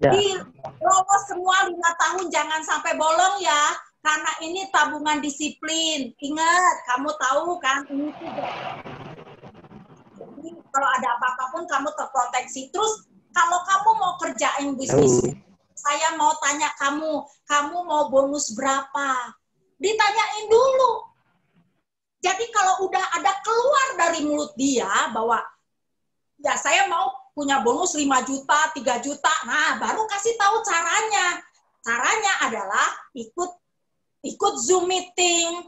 S1: Di lolos semua 5 tahun, jangan sampai bolong ya. Karena ini tabungan disiplin. Ingat, kamu tahu kan, ini juga. Jadi kalau ada apa-apa pun kamu terproteksi. Terus kalau kamu mau kerjain bisnis, saya mau tanya kamu mau bonus berapa? Ditanyain dulu. Jadi kalau udah ada keluar dari mulut dia bahwa ya saya mau punya bonus 5 juta, 3 juta, nah baru kasih tahu caranya. Caranya adalah ikut Zoom meeting,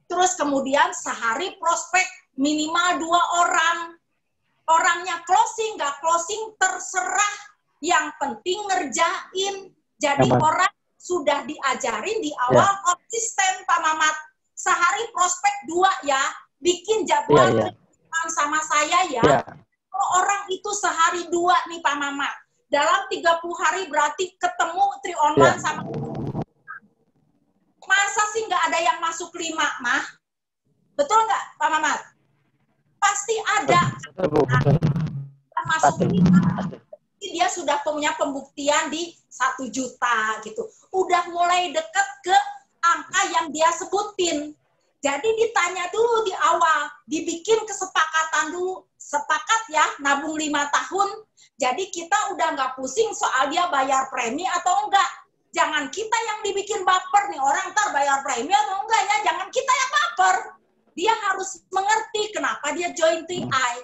S1: terus kemudian sehari prospek minimal 2 orang. Orangnya closing, nggak closing, terserah. Yang penting ngerjain. Jadi orang sudah diajarin di awal konsisten, Pak Mamat. Sehari prospek 2 ya, bikin jadwal sama saya ya. Kalau orang itu sehari 2 nih Pak Mamat, dalam 30 hari berarti ketemu 3 on 1 sama. Masa sih nggak ada yang masuk 5, mah? Betul nggak, Pak Mamat? Pasti ada. Masuk 5, dia sudah punya pembuktian di 1 juta gitu. Udah mulai deket ke angka yang dia sebutin. Jadi ditanya dulu di awal, dibikin kesepakatan dulu. Sepakat ya, nabung 5 tahun. Jadi kita udah nggak pusing soal dia bayar premi atau enggak. Jangan kita yang dibikin baper nih, orang ntar bayar premi atau enggak ya, jangan kita yang baper. Dia harus mengerti kenapa dia join 3i.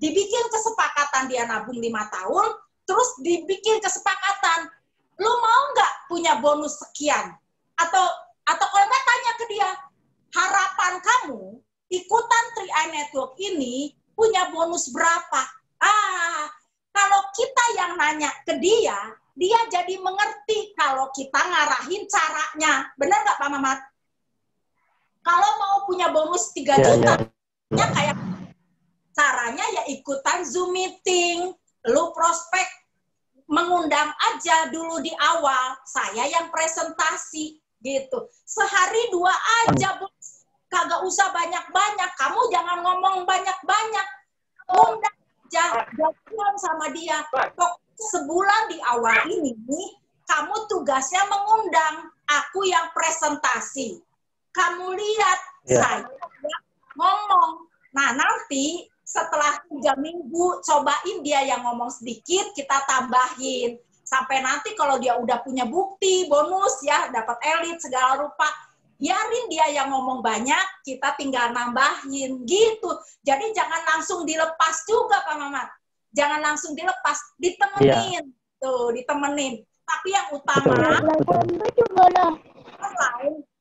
S1: Dibikin kesepakatan dia nabung 5 tahun, terus dibikin kesepakatan, lu mau nggak punya bonus sekian? Atau kalau nggak tanya ke dia, harapan kamu ikutan 3i Network ini punya bonus berapa? Kalau kita yang nanya ke dia, dia jadi mengerti kalau kita ngarahin caranya. Benar nggak Pak Mamat? Kalau mau punya bonus 3 juta, ya kayak caranya ya ikutan Zoom meeting. Lu prospek mengundang aja dulu di awal, saya yang presentasi gitu. Sehari 2 aja, bos. Kagak usah banyak-banyak. Kamu jangan ngomong banyak-banyak. Undang aja, jalan sama dia. Sebulan di awal ini, kamu tugasnya mengundang, aku yang presentasi. Kamu lihat, saya ngomong. Nah, nanti setelah 3 minggu, cobain dia yang ngomong sedikit, kita tambahin. Sampai nanti kalau dia udah punya bukti, bonus ya, dapat elit, segala rupa, biarin dia yang ngomong banyak, kita tinggal nambahin, gitu. Jadi jangan langsung dilepas juga, Pak Mamat. Jangan langsung dilepas, ditemenin. Tuh, ditemenin. Tapi yang utama,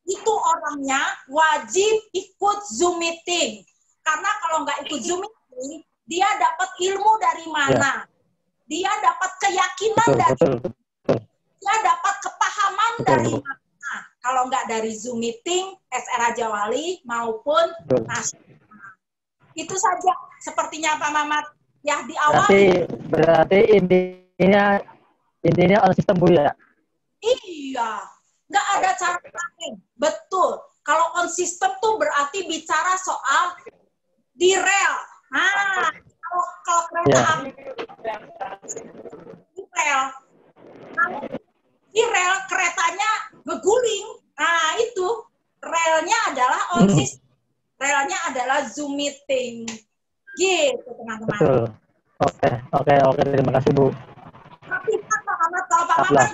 S1: itu orangnya wajib ikut Zoom meeting. Karena kalau nggak ikut Zoom meeting, dia dapat ilmu dari mana? Dia dapat keyakinan dari mana? Dia dapat kepahaman dari mana? Kalau nggak dari Zoom meeting, SR Raja Wali maupun nasional. Itu saja sepertinya Pak Mamat. Ya di awal.
S4: Berarti intinya on sistem Bu ya?
S1: Iya, nggak ada cara lain. Betul. Kalau on system tuh berarti bicara soal di rel. Nah, kalau kereta api di rel, di rel keretanya ngeguling. Nah, itu relnya adalah on system. Relnya adalah Zoom meeting. Gitu, teman-teman.
S4: Oke. Terima kasih, Bu.
S1: Tapi kan Pak Mamat, kalau Pak Mamat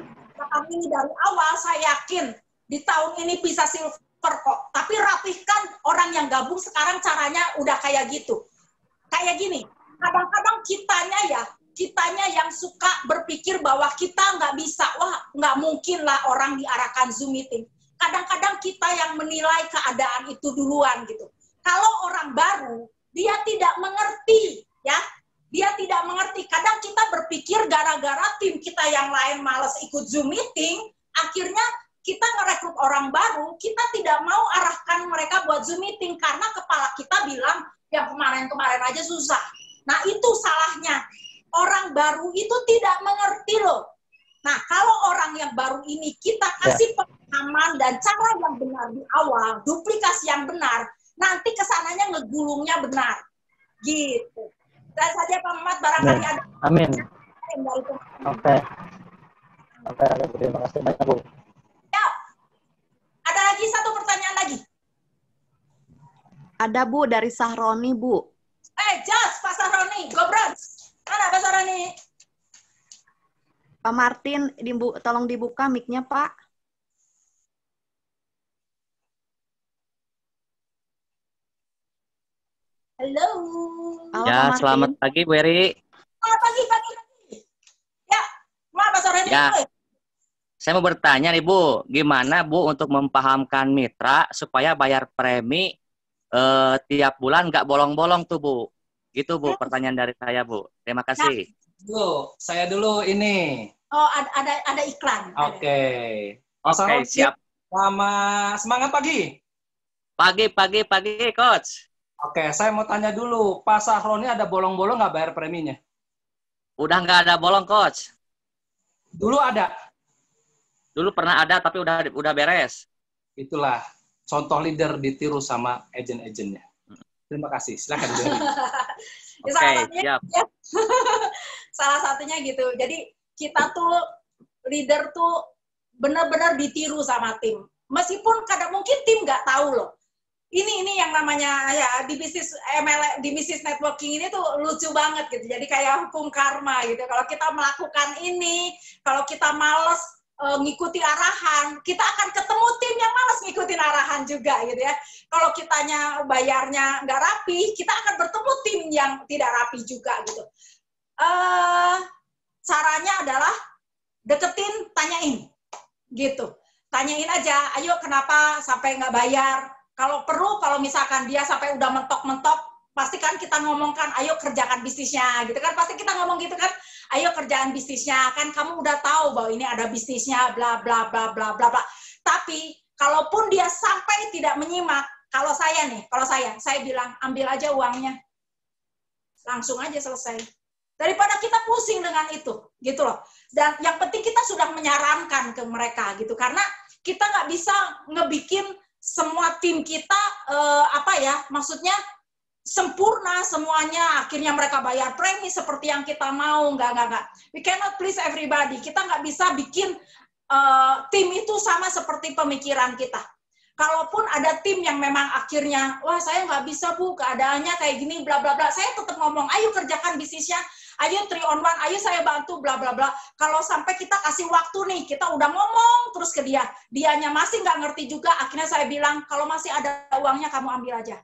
S1: ini dari awal, saya yakin di tahun ini bisa silver kok. Tapi rapihkan orang yang gabung sekarang caranya udah kayak gitu. Kayak gini, kadang-kadang kitanya yang suka berpikir bahwa kita nggak bisa, wah nggak mungkin lah orang diarahkan Zoom meeting. Kadang-kadang kita yang menilai keadaan itu duluan gitu. Kalau orang baru, dia tidak mengerti, ya. Dia tidak mengerti. Kadang kita berpikir gara-gara tim kita yang lain malas ikut Zoom meeting, akhirnya kita ngerekrut orang baru, kita tidak mau arahkan mereka buat Zoom meeting karena kepala kita bilang, yang kemarin-kemarin aja susah. Nah, itu salahnya. Orang baru itu tidak mengerti loh. Nah, kalau orang yang baru ini kita kasih pemahaman dan cara yang benar di awal, duplikasi yang benar, nanti kesananya ngegulungnya benar. Gitu. Dan saja Pak Mamat barangkali ada.
S4: Amin.
S1: Dari
S4: Oke. Oke, terima kasih banyak, Bu.
S1: Ya. Ada lagi satu pertanyaan lagi.
S3: Ada Bu dari Sahroni Bu.
S1: Just Pak Sahroni, Gobrons. Mana Pak Sahroni?
S3: Pak Martin, tolong dibuka mic-nya Pak.
S1: Halo.
S3: Halo,
S5: Ya,
S3: Pak
S5: selamat
S3: Martin.
S5: pagi Bu Eri.
S1: Pagi. Ya, maaf Pak Sahroni.
S5: Ya. Saya mau bertanya nih Bu, gimana Bu untuk mempahamkan mitra supaya bayar premi tiap bulan nggak bolong-bolong tuh Bu? Gitu Bu, pertanyaan dari saya Bu. Terima kasih.
S6: Bu, saya dulu ini.
S1: Oh, ada iklan.
S6: Oke.
S5: Oke, siap.
S6: Semangat pagi.
S5: Pagi, Coach.
S6: Oke, saya mau tanya dulu, Pak Sahroni ada bolong-bolong nggak bayar preminya?
S5: Udah nggak ada bolong, Coach.
S6: Dulu ada.
S5: Dulu pernah ada, tapi udah beres.
S6: Itulah contoh leader ditiru sama agen-agennya. Terima kasih. Silakan.
S5: Oke, siap.
S1: Salah satunya gitu. Jadi kita tuh leader tuh benar-benar ditiru sama tim. Meskipun kadang mungkin tim nggak tahu loh. Ini yang namanya ya di bisnis MLM, di bisnis networking ini tuh lucu banget gitu. Jadi kayak hukum karma gitu. Kalau kita melakukan ini, kalau kita males ngikuti arahan, kita akan ketemu tim yang malas ngikutin arahan juga gitu ya. Kalau kitanya bayarnya nggak rapi, kita akan bertemu tim yang tidak rapi juga gitu. Caranya adalah deketin, tanyain gitu. Tanyain aja, ayo kenapa sampai nggak bayar? Kalau perlu, kalau misalkan dia sampai udah mentok-mentok, pasti kan kita ngomongkan, ayo kerjakan bisnisnya, gitu kan? Pasti kita ngomong gitu kan, ayo kerjaan bisnisnya, kan kamu udah tahu bahwa ini ada bisnisnya, bla bla bla bla bla bla. Tapi kalaupun dia sampai tidak menyimak, kalau saya bilang ambil aja uangnya, langsung aja selesai. Daripada kita pusing dengan itu, gitu loh. Dan yang penting kita sudah menyarankan ke mereka, gitu, karena kita nggak bisa ngebikin semua tim kita maksudnya sempurna semuanya, akhirnya mereka bayar premi seperti yang kita mau, enggak. We cannot please everybody. Kita nggak bisa bikin tim itu sama seperti pemikiran kita. Kalaupun ada tim yang memang akhirnya, wah saya nggak bisa Bu, keadaannya kayak gini, bla bla bla, saya tetap ngomong, ayo kerjakan bisnisnya, ayo 3 on 1, ayo saya bantu, bla bla bla. Kalau sampai kita kasih waktu nih, kita udah ngomong terus ke dia, dianya masih nggak ngerti juga, akhirnya saya bilang, kalau masih ada uangnya kamu ambil aja,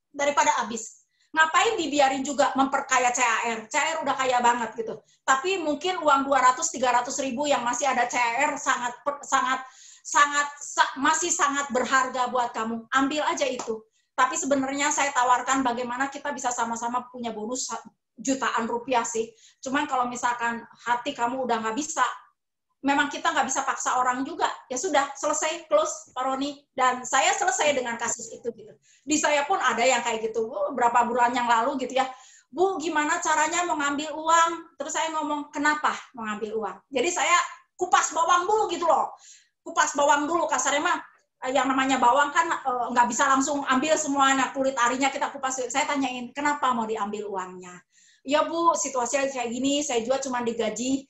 S1: daripada habis. Ngapain dibiarin juga memperkaya CAR? CAR udah kaya banget gitu. Tapi mungkin uang 200-300 ribu yang masih ada CAR masih sangat berharga buat kamu. Ambil aja itu. Tapi sebenarnya saya tawarkan bagaimana kita bisa sama-sama punya bonus jutaan rupiah sih. Cuman kalau misalkan hati kamu udah nggak bisa, memang kita nggak bisa paksa orang juga. Ya sudah, selesai, close, Pak Roni. Dan saya selesai dengan kasus itu gitu. Di saya pun ada yang kayak gitu, berapa bulan yang lalu gitu ya. Bu, gimana caranya mau ngambil uang? Terus saya ngomong, kenapa mau ngambil uang? Jadi saya kupas bawang dulu gitu loh. Kupas bawang dulu, kasarnya mah yang namanya bawang kan nggak bisa langsung ambil semuanya, kulit arinya kita kupas. Saya tanyain, kenapa mau diambil uangnya? Ya Bu, situasinya kayak gini, saya juga cuma digaji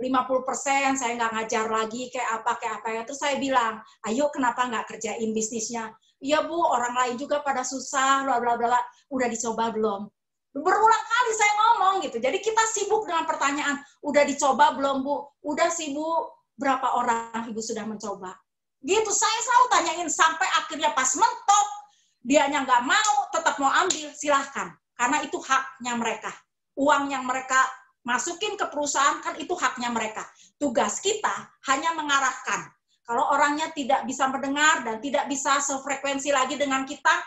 S1: 50%, saya nggak ngajar lagi, kayak apa ya. Terus saya bilang, ayo kenapa nggak kerjain bisnisnya? Ya Bu, orang lain juga pada susah, bla bla bla. Udah dicoba belum? Berulang kali saya ngomong gitu. Jadi kita sibuk dengan pertanyaan, udah dicoba belum Bu? Udah sih Bu. Berapa orang Ibu sudah mencoba? Gitu, saya selalu tanyain sampai akhirnya pas mentok, dianya nggak mau, tetap mau ambil, silahkan. Karena itu haknya mereka. Uang yang mereka masukin ke perusahaan kan itu haknya mereka. Tugas kita hanya mengarahkan. Kalau orangnya tidak bisa mendengar dan tidak bisa sefrekuensi lagi dengan kita,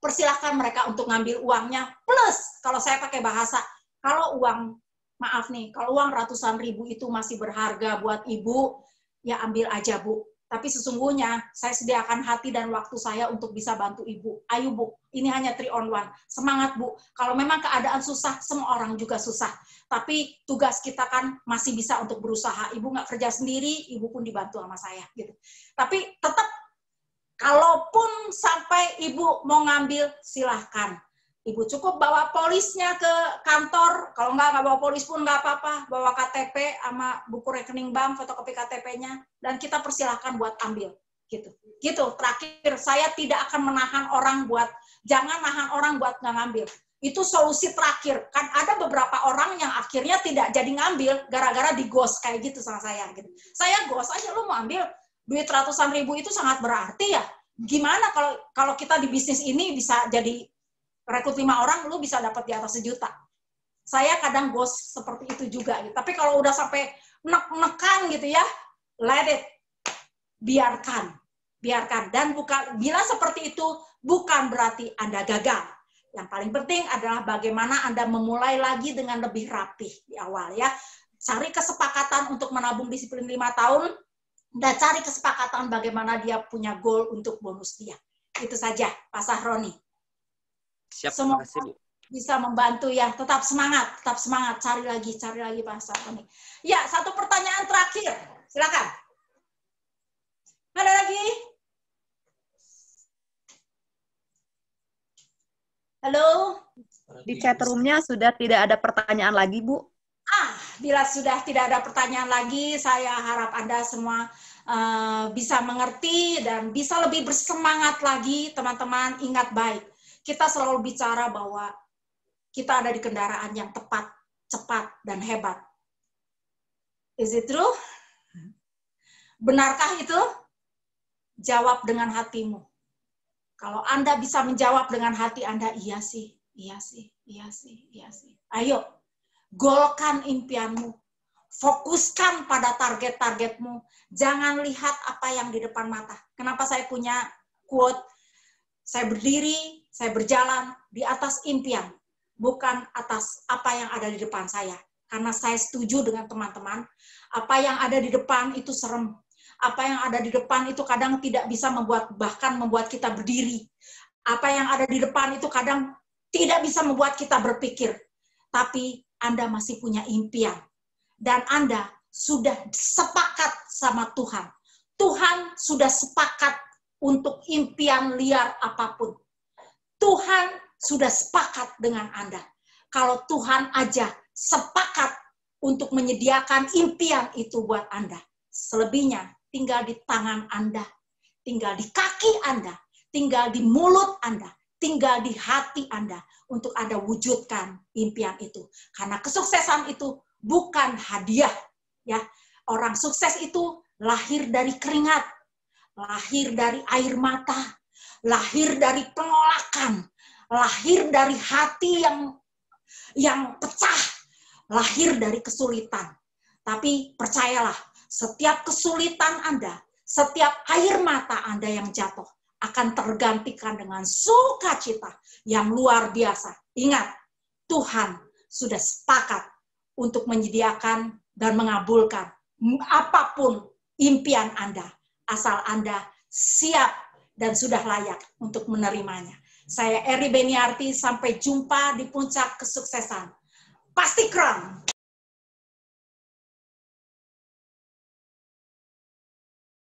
S1: persilahkan mereka untuk ngambil uangnya. Plus, kalau saya pakai bahasa, kalau uang, maaf nih, kalau uang ratusan ribu itu masih berharga buat Ibu, ya ambil aja Bu. Tapi sesungguhnya saya sediakan hati dan waktu saya untuk bisa bantu Ibu. Ayo Bu, ini hanya 3 on 1. Semangat Bu. Kalau memang keadaan susah, semua orang juga susah. Tapi tugas kita kan masih bisa untuk berusaha. Ibu nggak kerja sendiri, Ibu pun dibantu sama saya. Gitu. Tapi tetap, kalaupun sampai Ibu mau ngambil, silahkan. Ibu cukup bawa polisnya ke kantor, kalau nggak bawa polis pun nggak apa-apa, bawa KTP sama buku rekening bank, fotokopi KTP-nya, dan kita persilahkan buat ambil. Gitu. Terakhir, saya tidak akan menahan orang jangan nahan orang buat nggak ngambil. Itu solusi terakhir. Kan ada beberapa orang yang akhirnya tidak jadi ngambil, gara-gara di ghost kayak gitu sama saya. Gitu. Saya ghost aja, lu mau ambil duit ratusan ribu itu sangat berarti ya. Gimana kalau kita di bisnis ini bisa jadi rekrut 5 orang, lu bisa dapat di atas 1 juta. Saya kadang ghost seperti itu juga. Gitu. Tapi kalau udah sampai menekan gitu ya, let it. Biarkan. Dan bila seperti itu, bukan berarti Anda gagal. Yang paling penting adalah bagaimana Anda memulai lagi dengan lebih rapih di awal ya. Cari kesepakatan untuk menabung disiplin 5 tahun, dan cari kesepakatan bagaimana dia punya goal untuk bonus dia. Itu saja, Pak Sahroni.
S5: Siap,
S1: Semoga
S5: terima kasih, Bu.
S1: bisa membantu ya. Tetap semangat. Cari lagi Pak Sahroni. Ya, 1 pertanyaan terakhir. Silakan. Ada lagi? Halo?
S3: Di chat room-nya sudah tidak ada pertanyaan lagi, Bu.
S1: Bila sudah tidak ada pertanyaan lagi, saya harap Anda semua bisa mengerti dan bisa lebih bersemangat lagi, teman-teman. Ingat baik, kita selalu bicara bahwa kita ada di kendaraan yang tepat, cepat, dan hebat. Is it true? Benarkah itu? Jawab dengan hatimu. Kalau Anda bisa menjawab dengan hati Anda, iya sih. Ayo, golkan impianmu. Fokuskan pada target-targetmu. Jangan lihat apa yang di depan mata. Kenapa saya punya quote? Saya berdiri, saya berjalan di atas impian, bukan atas apa yang ada di depan saya. Karena saya setuju dengan teman-teman, apa yang ada di depan itu serem. Apa yang ada di depan itu kadang tidak bisa bahkan membuat kita berdiri. Apa yang ada di depan itu kadang tidak bisa membuat kita berpikir. Tapi Anda masih punya impian. Dan Anda sudah sepakat sama Tuhan. Tuhan sudah sepakat untuk impian liar apapun. Tuhan sudah sepakat dengan Anda. Kalau Tuhan aja sepakat untuk menyediakan impian itu buat Anda. Selebihnya tinggal di tangan Anda, tinggal di kaki Anda, tinggal di mulut Anda, tinggal di hati Anda untuk Anda wujudkan impian itu. Karena kesuksesan itu bukan hadiah, ya. Orang sukses itu lahir dari keringat, lahir dari air mata, lahir dari penolakan, lahir dari hati yang pecah, lahir dari kesulitan. Tapi percayalah, setiap kesulitan Anda, setiap air mata Anda yang jatuh akan tergantikan dengan sukacita yang luar biasa. Ingat, Tuhan sudah sepakat untuk menyediakan dan mengabulkan apapun impian Anda, asal Anda siap dan sudah layak untuk menerimanya. Saya Eri Beniarti, sampai jumpa di puncak kesuksesan. Pasti keren!